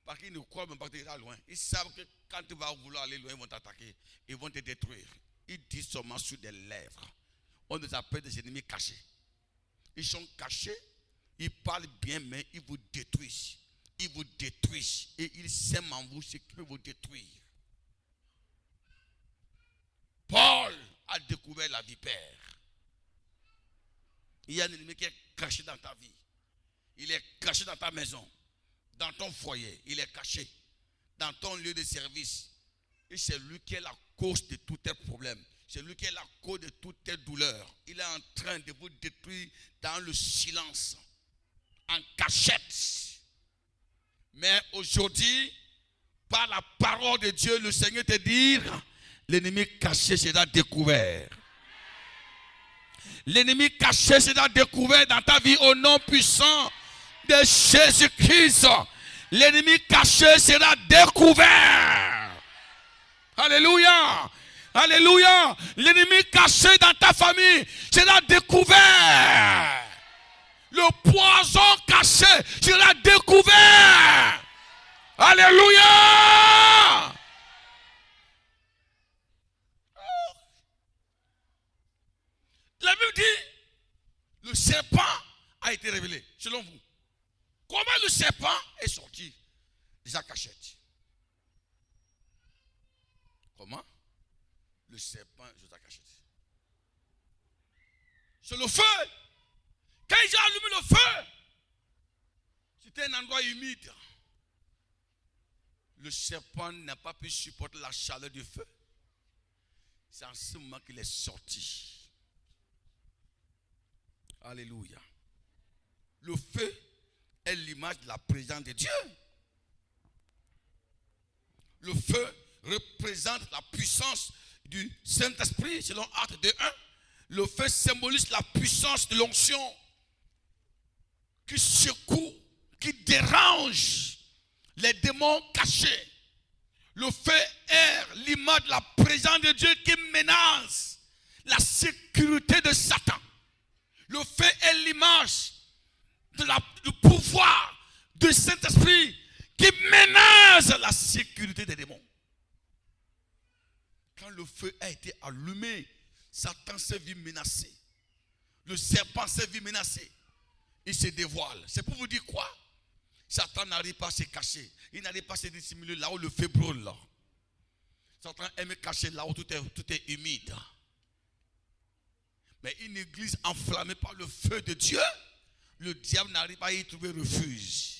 Parce qu'ils ne croient même pas que tu iras loin. Ils savent que quand tu vas vouloir aller loin, ils vont t'attaquer. Ils vont te détruire. Ils disent seulement sur des lèvres. On les appelle des ennemis cachés. Ils sont cachés. Ils parlent bien, mais ils vous détruisent. Ils vous détruisent. Et ils sèment en vous ce qui peut vous détruire. Paul a découvert la vipère. Il y a un ennemi qui est caché dans ta vie. Il est caché dans ta maison. Dans ton foyer. Il est caché. Dans ton lieu de service. Et c'est lui qui est la cause de tous tes problèmes. C'est lui qui est la cause de toutes tes douleurs. Il est en train de vous détruire dans le silence. En cachette. Mais aujourd'hui, par la parole de Dieu, le Seigneur te dit, l'ennemi caché sera découvert. L'ennemi caché sera découvert dans ta vie au nom puissant de Jésus-Christ. L'ennemi caché sera découvert. Alléluia. Alléluia. L'ennemi caché dans ta famille sera découvert. Le poison caché sera découvert. Alléluia. La Bible dit, le serpent a été révélé, selon vous. Comment le serpent est sorti de sa cachette? Comment? Le serpent est de sa cachette. C'est le feu. Quand ils ont allumé le feu, c'était un endroit humide. Le serpent n'a pas pu supporter la chaleur du feu. C'est en ce moment qu'il est sorti. Alléluia. Le feu est l'image de la présence de Dieu. Le feu représente la puissance du Saint-Esprit, selon Actes 2:1. Le feu symbolise la puissance de l'onction qui secoue, qui dérange les démons cachés. Le feu est l'image de la présence de Dieu qui menace la sécurité de Satan. Le feu est l'image du pouvoir du Saint-Esprit qui menace la sécurité des démons. Quand le feu a été allumé, Satan s'est vu menacé. Le serpent s'est vu menacé. Il se dévoile. C'est pour vous dire quoi? Satan n'arrive pas à se cacher. Il n'arrive pas à se dissimuler là où le feu brûle. Satan aime cacher là où tout est humide. Mais une église enflammée par le feu de Dieu, le diable n'arrive pas à y trouver refuge.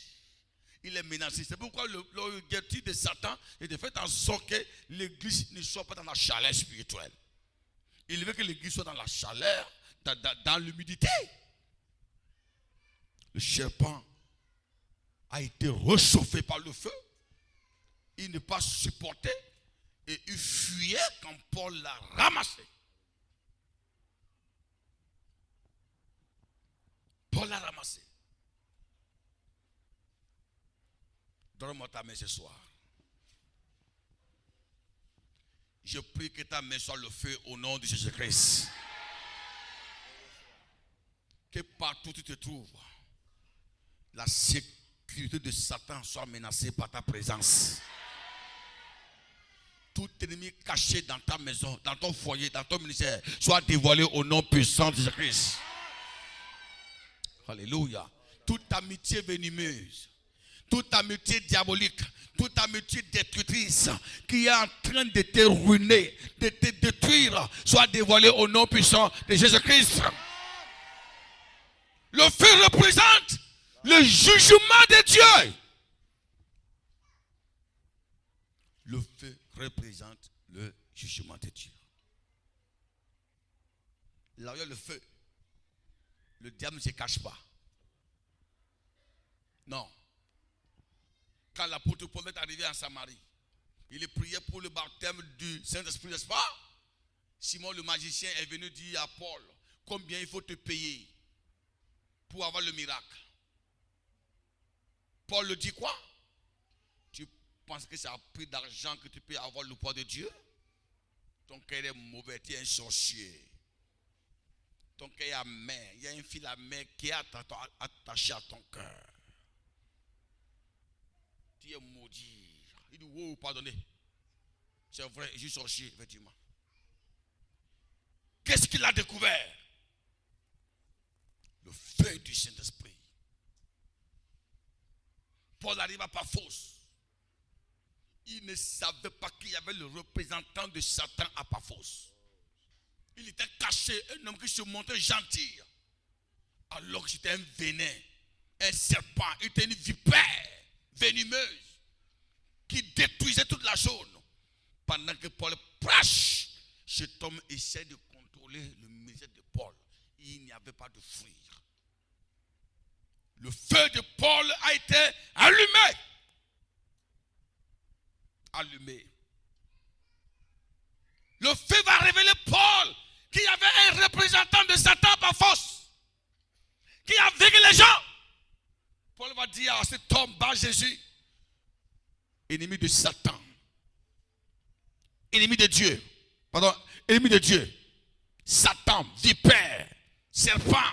Il est menacé. C'est pourquoi l'objectif de Satan est de faire en sorte que l'église ne soit pas dans la chaleur spirituelle. Il veut que l'église soit dans la chaleur, dans l'humidité. Le serpent a été réchauffé par le feu. Il n'est pas supporté et il fuyait quand Paul l'a ramassé. Paul l'a ramassé. Donne-moi ta main ce soir. Je prie que ta main soit le feu au nom de Jésus-Christ. Que partout où tu te trouves, la sécurité de Satan soit menacée par ta présence. Tout ennemi caché dans ta maison, dans ton foyer, dans ton ministère, soit dévoilé au nom puissant de Jésus-Christ. Alléluia. toute amitié venimeuse, toute amitié diabolique, toute amitié destructrice qui est en train de te ruiner, de te détruire, soit dévoilée au nom puissant de Jésus-Christ. Le feu représente le jugement de Dieu. Le feu représente le jugement de Dieu. Là où il y a le feu, le diable ne se cache pas. Non. Quand l'apôtre Paul est arrivé en Samarie, il est prié pour le baptême du Saint-Esprit, n'est-ce pas? Simon le magicien est venu dire à Paul, combien il faut te payer pour avoir le miracle. Paul le dit quoi? Tu penses que c'est à prix d'argent que tu peux avoir le pouvoir de Dieu? Ton cœur est mauvais, tu es un sorcier. Ton cœur est amer. Il y a un fil amer qui est attaché à ton cœur. Tu es maudit. Il dit, wow, pardonnez. C'est vrai, je suis sorcier, effectivement. Qu'est-ce qu'il a découvert? Le feu du Saint-Esprit. Paul arrive à Paphos. Il ne savait pas qu'il y avait le représentant de Satan à Paphos. Il était caché, un homme qui se montrait gentil. Alors que c'était un venin, un serpent, il était une vipère venimeuse qui détruisait toute la zone. Pendant que Paul prêche, cet homme essaie de contrôler le ministère de Paul. Il n'y avait pas de fruit. Le feu de Paul a été allumé. Allumé. Le feu va révéler Paul qu'il y avait un représentant de Satan à Paphos qui a vécu les gens. Paul va dire à cet homme, bas Jésus, ennemi de Satan, ennemi de Dieu, pardon, ennemi de Dieu, Satan, vipère, serpent.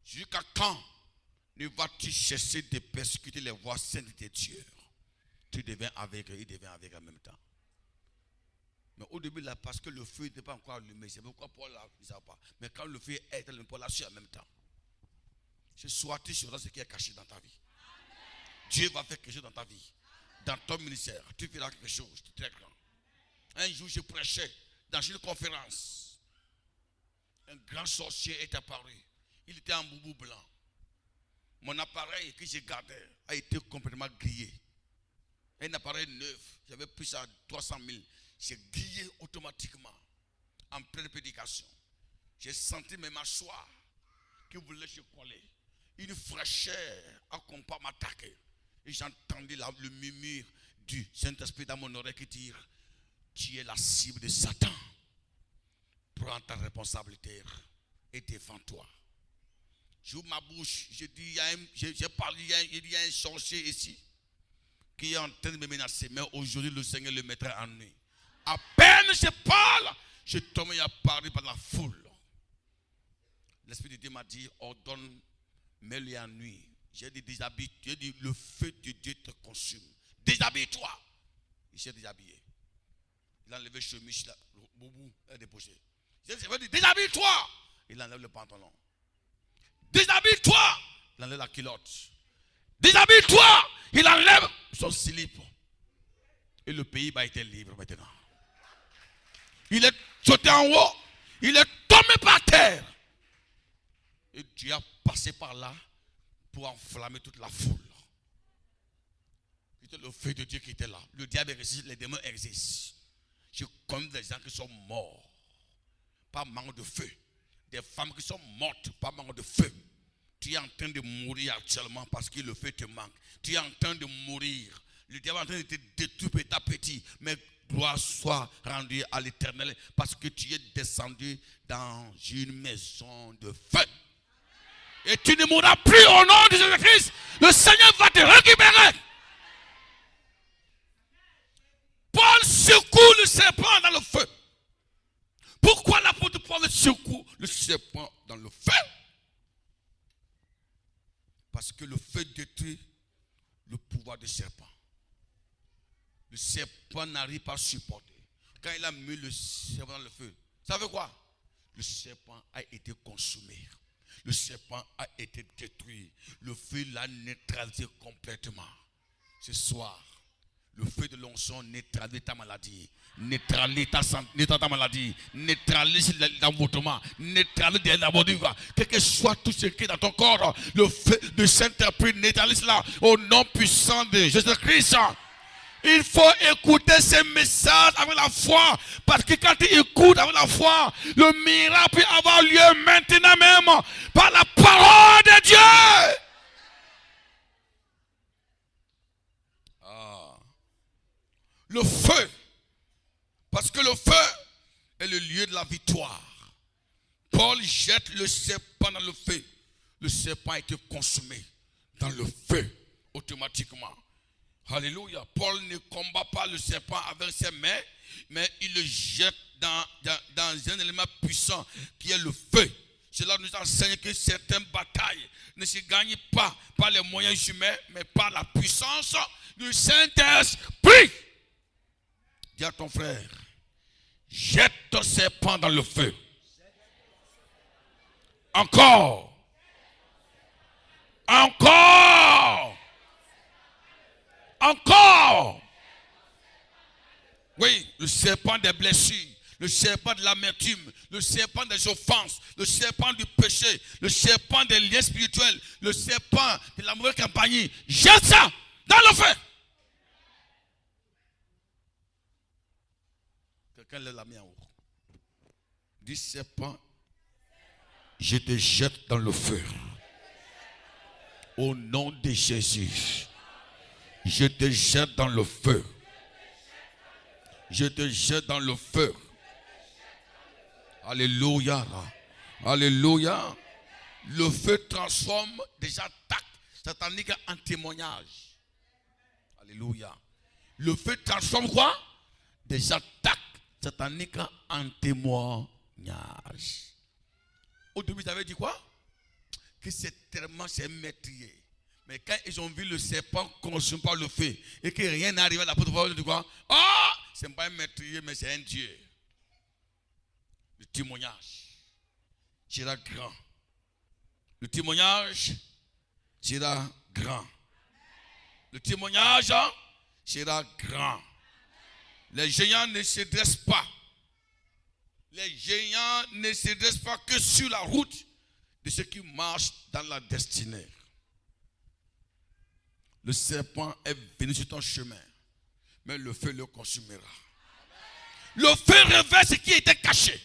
Jusqu'à quand ne vas-tu cesser de persécuter les voies saintes de Dieu? Tu deviens aveugle, il devient aveugle en même temps. Mais au début, là, parce que le feu n'était pas encore allumé, c'est pourquoi Paul ne savait pas. Mais quand le feu est allumé, Paul l'a su en même temps. Ce soir, tu sauras ce qui est caché dans ta vie. Dieu va faire quelque chose dans ta vie. Dans ton ministère, tu feras quelque chose de très grand. Un jour, je prêchais dans une conférence. Un grand sorcier est apparu. Il était en boubou blanc. Mon appareil que j'ai gardé a été complètement grillé. Un appareil neuf, j'avais pris ça à 300 000. J'ai grillé automatiquement en pleine prédication. J'ai senti mes mâchoires qui voulaient se coller. Une fraîcheur a commencé à m'attaquer. Et j'entendais le murmure du Saint-Esprit dans mon oreille qui dit, tu es la cible de Satan. Prends ta responsabilité et défends-toi. J'ouvre ma bouche, je dis, j'ai parlé, il y a un sorcier ici qui est en train de me menacer. Mais aujourd'hui, le Seigneur le mettra en nuit. À peine je parle, je tombe et apparu par la foule. L'Esprit de Dieu m'a dit, ordonne, mets-le en nuit. J'ai dit, déshabille, j'ai dit, le feu de Dieu te consume. Déshabille-toi. Il s'est déshabillé. Il a enlevé le chemise, le boubou, il a déposé. J'ai dit, déshabille-toi. Il enlève le pantalon. Déshabille-toi. Il enlève la culotte. Déshabille-toi. Il enlève son slip. Et le pays-bas était libre maintenant. Il est sauté en haut. Il est tombé par terre. Et Dieu a passé par là pour enflammer toute la foule. C'était le feu de Dieu qui était là. Le diable existe, les démons existent. Je connais des gens qui sont morts par manque de feu. Des femmes qui sont mortes par manque de feu. Tu es en train de mourir actuellement parce que le feu te manque. Tu es en train de mourir. Le diable est en train de te détruire petit à petit. Mais gloire soit rendue à l'Éternel parce que tu es descendu dans une maison de feu. Et tu ne mourras plus au nom de Jésus-Christ. Le Seigneur va te récupérer. Paul secoue le serpent dans le feu. Pourquoi l'apôtre Paul secoue le serpent dans le feu? Parce que le feu détruit le pouvoir du serpent. Le serpent n'arrive pas à supporter. Quand il a mis le serpent dans le feu, ça veut quoi? Le serpent a été consumé. Le serpent a été détruit. Le feu l'a neutralisé complètement. Ce soir, le feu de l'onction neutralise ta maladie. Neutralise ta santé, ta maladie. Neutralise l'avortement. Neutralise l'avortement. Quel que soit tout ce qui est dans ton corps, le feu de Saint-Esprit neutralise là. Au nom puissant de Jésus-Christ. Il faut écouter ces messages avec la foi. Parce que quand tu écoutes avec la foi, le miracle peut avoir lieu maintenant même par la parole de Dieu. Le feu. Parce que le feu est le lieu de la victoire. Paul jette le serpent dans le feu. Le serpent a été consumé dans le feu automatiquement. Alléluia. Paul ne combat pas le serpent avec ses mains, mais il le jette dans un élément puissant qui est le feu. Cela nous enseigne que certaines batailles ne se gagnent pas par les moyens humains, mais par la puissance du Saint-Esprit. Dis à ton frère, jette ton serpent dans le feu. Encore. Encore. Encore. Oui, le serpent des blessures, le serpent de l'amertume, le serpent des offenses, le serpent du péché, le serpent des liens spirituels, le serpent de la mauvaise compagnie. Jette ça dans le feu. Quelqu'un l'a mis en haut. Dis serpent, je te jette dans le feu. Au nom de Jésus. Je te jette dans le feu. Je te jette dans le feu. Alléluia. Alléluia. Le feu transforme des attaques sataniques en témoignage. Alléluia. Le feu transforme quoi? Des attaques sataniques en témoignage. Au début, tu avais dit quoi? Que c'est tellement meurtrier. Mais quand ils ont vu le serpent consumé par le feu et que rien n'arrivait à la porte de quoi? Oh, ce n'est pas un meurtrier, mais c'est un Dieu. Le témoignage sera grand. Le témoignage sera grand. Le témoignage sera grand. Les géants ne se dressent pas. Les géants ne se dressent pas que sur la route de ceux qui marchent dans la destinée. Le serpent est venu sur ton chemin, mais le feu le consumera. Le feu révèle ce qui était caché.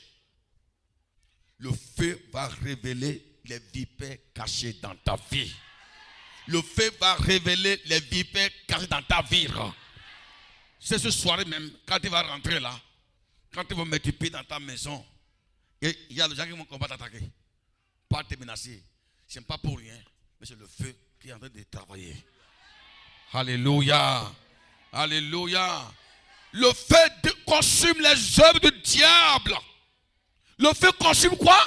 Le feu va révéler les vipères cachées dans ta vie. Le feu va révéler les vipères cachées dans ta vie. C'est ce soir même, quand tu vas rentrer là, quand tu vas mettre pied dans ta maison, il y a des gens qui vont t'attaquer. Pas te menacer. Ce n'est pas pour rien, mais c'est le feu qui est en train de travailler. Alléluia. Alléluia. Le feu consume les œuvres du diable. Le feu consume quoi?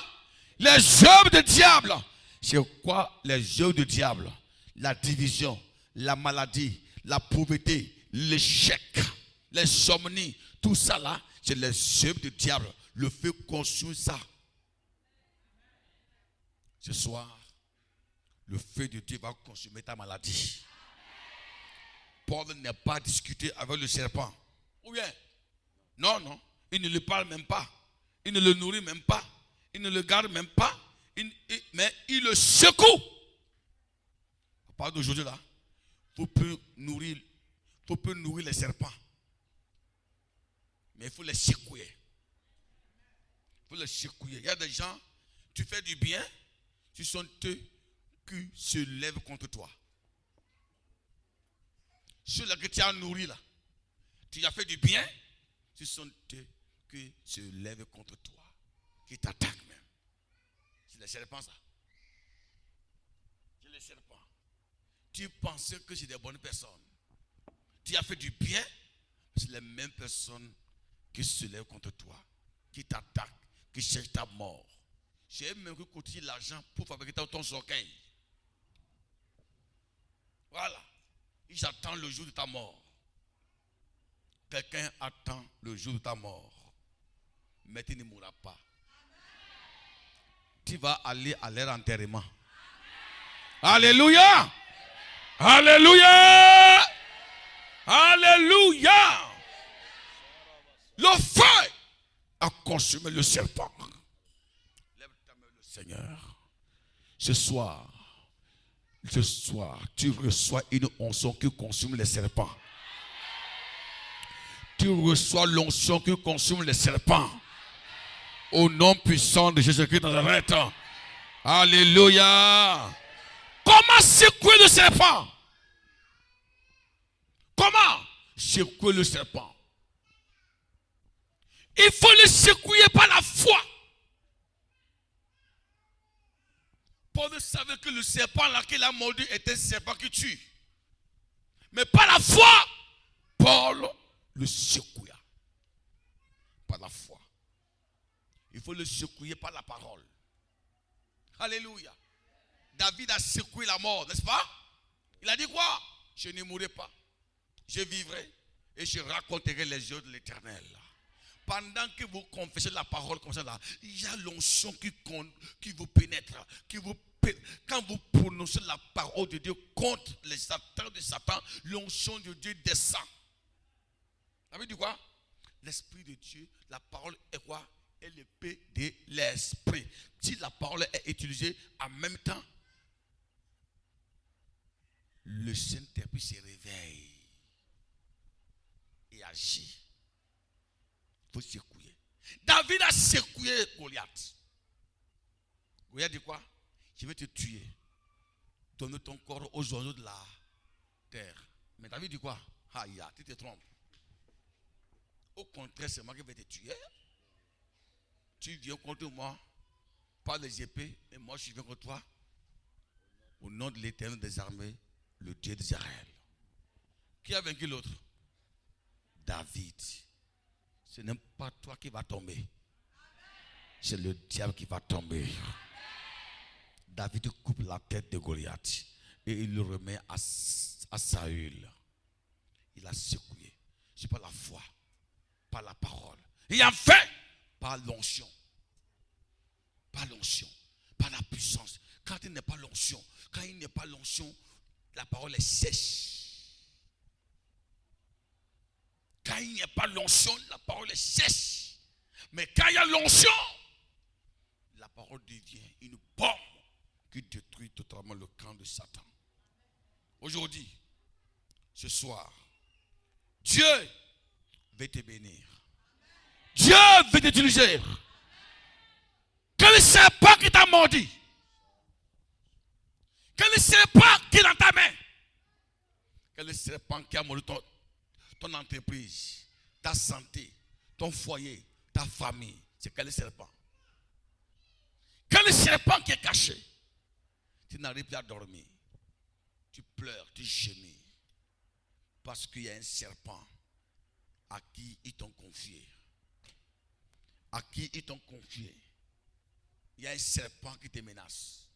Les œuvres du diable. C'est quoi les œuvres du diable? La division, la maladie, la pauvreté, l'échec, les somnies, tout ça là, c'est les œuvres du diable. Le feu consume ça. Ce soir, le feu de Dieu va consumer ta maladie. Paul n'a pas discuté avec le serpent. Ou bien, non, il ne le parle même pas. Il ne le nourrit même pas. Il ne le garde même pas. Mais il le secoue. À part d'aujourd'hui là, il faut nourrir les serpents. Mais il faut les secouer. Il faut les secouer. Il y a des gens, tu fais du bien, ce sont eux qui se lèvent contre toi. Ceux-là que tu as nourris là, tu as fait du bien, ce sont eux qui se lèvent contre toi, qui t'attaquent même. C'est les serpents ça. C'est les serpents. Tu pensais que c'est des bonnes personnes. Tu as fait du bien, c'est les mêmes personnes qui se lèvent contre toi, qui t'attaquent, qui cherchent ta mort. J'ai même que cotiser l'argent pour fabriquer ton orgueil. Voilà. Ils attendent le jour de ta mort. Quelqu'un attend le jour de ta mort. Mais tu ne mourras pas. tu vas aller à leur enterrement. Alléluia. Alléluia. Alléluia. Le feu a consumé le serpent. Lève ta main, le Seigneur. Ce soir, tu reçois une onction qui consume les serpents. Tu reçois l'onction qui consume les serpents. Au nom puissant de Jésus-Christ de Nazareth. Alléluia. Comment secouer le serpent? Comment secouer le serpent? Il faut le secouer par la foi. Paul savait que le serpent là qu'il a mordu était un serpent qui tue. Mais par la foi, Paul le secoua. Par la foi. Il faut le secouer par la parole. Alléluia. David a secoué la mort, n'est-ce pas? Il a dit quoi? Je ne mourrai pas. Je vivrai et je raconterai les œuvres de l'Éternel. Pendant que vous confessez la parole comme ça, là, il y a l'onction qui vous pénètre. Quand vous prononcez la parole de Dieu contre les attaques de Satan, l'onction de Dieu descend. Ça veut dire quoi? L'Esprit de Dieu, la parole est quoi? Est l'épée de l'Esprit. Si la parole est utilisée en même temps, le Saint-Esprit se réveille et agit. Il faut secouer. David a secoué Goliath. Goliath dit quoi? Je vais te tuer. Donne ton corps aux oiseaux de la terre. Mais David dit quoi? Aïe, tu te trompes. Au contraire, c'est moi qui vais te tuer. Tu viens contre moi par les épées et moi je viens contre toi. Au nom de l'Éternel des armées, le Dieu d'Israël. Qui a vaincu l'autre? David. Ce n'est pas toi qui vas tomber. C'est le diable qui va tomber. David coupe la tête de Goliath et il le remet à Saül. Il a secoué. C'est par la foi, par la parole. Et enfin, par l'onction. Par l'onction, par la puissance. Quand il n'est pas l'onction, la parole est sèche. Quand il n'y a pas l'onction, la parole est sèche. Mais quand il y a l'onction, la parole devient une bombe qui détruit totalement le camp de Satan. Aujourd'hui, ce soir, Dieu veut te bénir. Dieu veut t'utiliser. Quel serpent qui t'a mordu? Quel serpent qui est dans ta main? Quel serpent qui a mordu ton entreprise, ta santé, ton foyer, ta famille? C'est quel serpent? Quel serpent qui est caché? Tu n'arrives plus à dormir. Tu pleures, tu gémis. Parce qu'il y a un serpent à qui ils t'ont confié. À qui ils t'ont confié. Il y a un serpent qui te menace.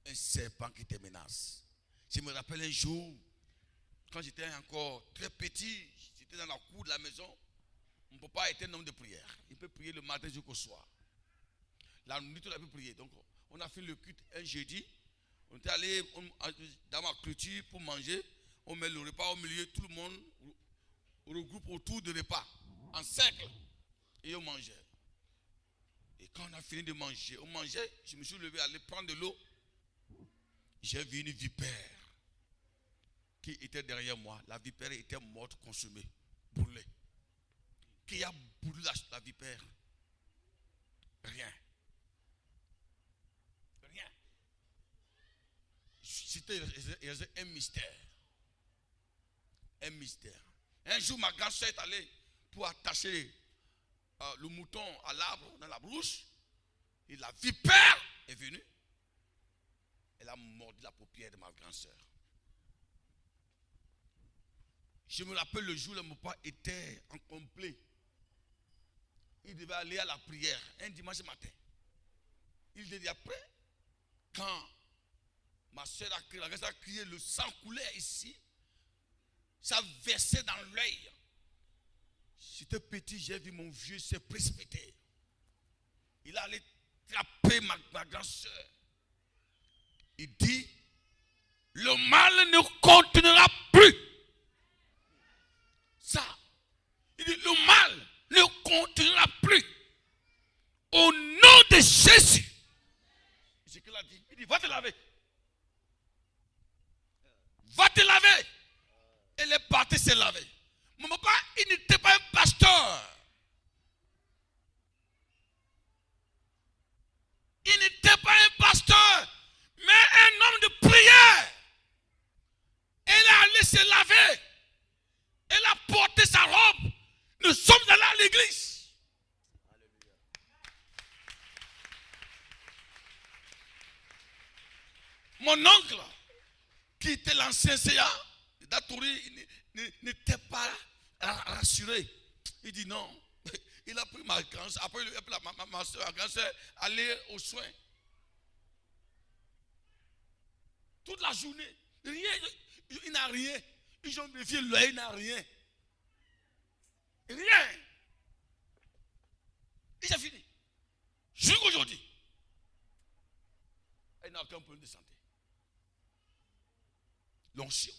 Un serpent qui te menace. Je me rappelle un jour, quand j'étais encore très petit, j'étais dans la cour de la maison. Mon papa était un homme de prière. Il peut prier le matin jusqu'au soir. La nuit, on a pu prier. Donc, on a fait le culte un jeudi. On était allé dans ma clôture pour manger. On met le repas au milieu. Tout le monde regroupe autour du repas, en cercle. Et on mangeait. Et quand on a fini de manger, on mangeait. Je me suis levé, aller prendre de l'eau. J'ai vu une vipère qui était derrière moi. La vipère était morte, consumée, brûlée. Qui a brûlé la vipère? Rien. Rien. C'était un mystère. Un mystère. Un jour, ma grand-sœur est allée pour attacher le mouton à l'arbre dans la brousse. Et la vipère est venue. Elle a mordu la paupière de ma grand-sœur. Je me rappelle le jour où mon papa était en complet. Il devait aller à la prière un dimanche matin. Il dit après, quand ma soeur a crié, le sang coulait ici, ça versait dans l'œil. J'étais petit, j'ai vu mon vieux se précipiter. Il allait attrapé ma grande soeur. Il dit, le mal ne continuera plus. Ça, il dit, le mal ne continuera plus. Au nom de Jésus. C'est ce qu'il a dit. Il dit, va te laver. Va te laver. Elle est partie se laver. Mon papa, il n'était pas un pasteur. Il n'était pas un pasteur, mais un homme de prière. Elle est allée se laver. Elle a porté sa robe. Nous sommes allés à l'église. Mon oncle, qui était l'ancien CA d'Atouri, n'était pas rassuré. Il dit non. Il a pris ma grand soeur. Après, ma soeur, ma grand soeur, aller aux soins. Toute la journée. Rien. Il n'a rien. Ils ont méfié l'œil, il n'a rien. Rien. Et c'est fini. Jusqu'aujourd'hui. Elle n'a aucun problème de santé. L'onction.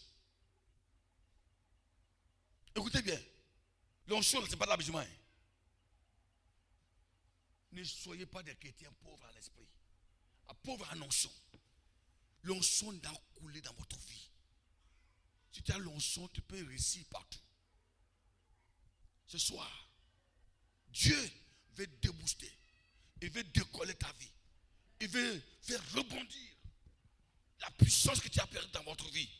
Écoutez bien. L'onction, ce n'est pas l'abusement. Ne soyez pas des chrétiens pauvres à l'esprit. Pauvres en onction. L'onction doit couler dans votre vie. Si tu as l'onction, tu peux réussir partout. Ce soir, Dieu veut débooster. Il veut décoller ta vie. Il veut faire rebondir la puissance que tu as perdue dans votre vie.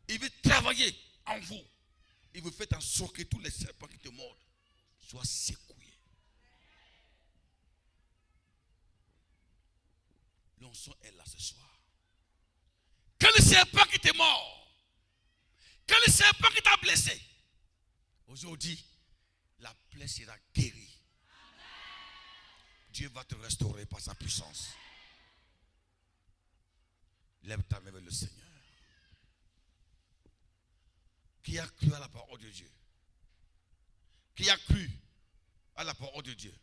Il veut travailler en vous. Il veut faire en sorte que tous les serpents qui te mordent soient secoués. L'onction est là ce soir. Que le serpent qui te mord, que le serpent qui t'a blessé, aujourd'hui, la plaie sera guérie. Dieu va te restaurer par sa puissance. Lève ta main vers le Seigneur. Qui a cru à la parole de Dieu? Qui a cru à la parole de Dieu?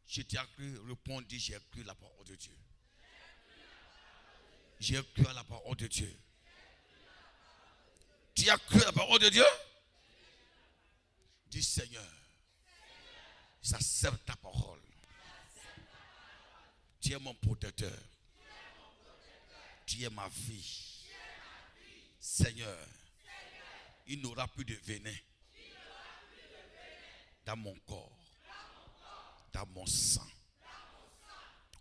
Je t'ai cru, réponds, dis, j'ai cru à la parole de Dieu. J'ai cru à la parole de Dieu. Tu as cru à la parole de Dieu? Dis, Seigneur, j'accepte ta parole. Tu es mon protecteur. Tu es ma vie. Seigneur, il n'aura plus de venin dans mon corps, dans mon sang.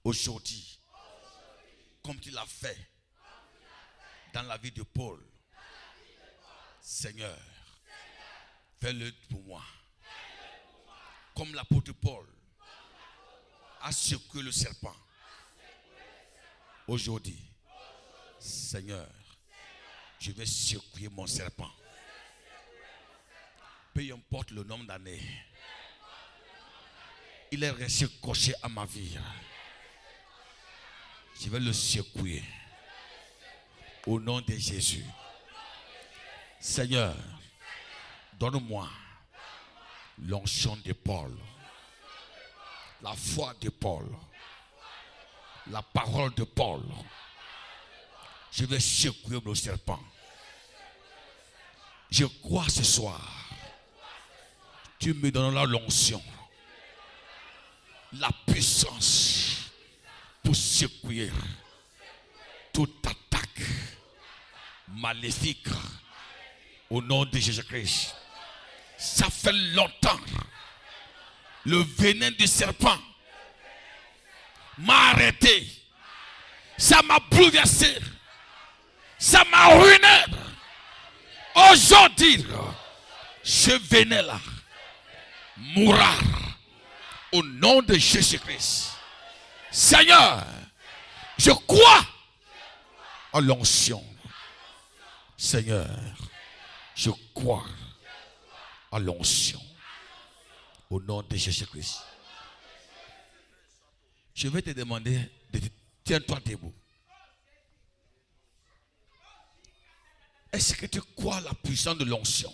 Aujourd'hui, comme tu l'as fait dans la vie de Paul, Seigneur, fais-le pour moi. Comme l'apôtre Paul a secoué le serpent. Aujourd'hui, Seigneur, je vais secouer mon serpent. Peu importe le nombre d'années, il est resté coché à ma vie. Je vais le secouer. Au nom de Jésus. Seigneur, donne-moi l'onction de Paul, la foi de Paul, la parole de Paul. Je vais secouer le serpent. Je crois ce soir, tu me donneras l'onction, la puissance pour secouer toute attaque maléfique au nom de Jésus-Christ. Ça fait longtemps, le venin du serpent m'a arrêté, ça m'a bouleversé, ça m'a ruiné. Aujourd'hui, ce venin-là mourra au nom de Jésus-Christ. Seigneur, je crois à l'onction. Seigneur, je crois à l'onction au nom de Jésus-Christ. Je vais te demander de tiens-toi debout. Est-ce que tu crois à la puissance de l'onction?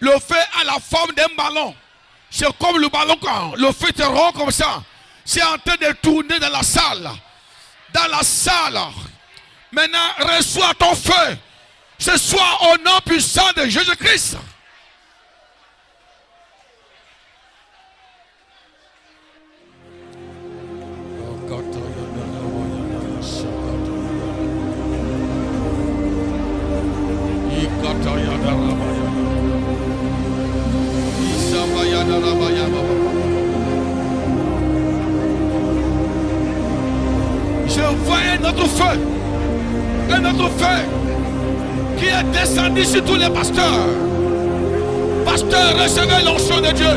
Le feu a la forme d'un ballon. C'est comme le ballon quand le feu te rend comme ça. C'est en train de tourner dans la salle. Dans la salle. Maintenant, reçois ton feu. Ce soir au nom puissant de Jésus-Christ. Je vois un autre feu qui est descendu sur tous les pasteurs. Pasteurs, recevez l'onction de Dieu.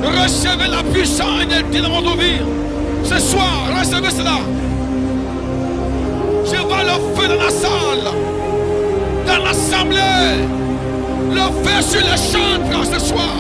Recevez la puissance énergie dans votre vie. Ce soir, recevez cela. Je vois le feu dans la salle, dans l'assemblée. Le feu sur les chantres ce soir.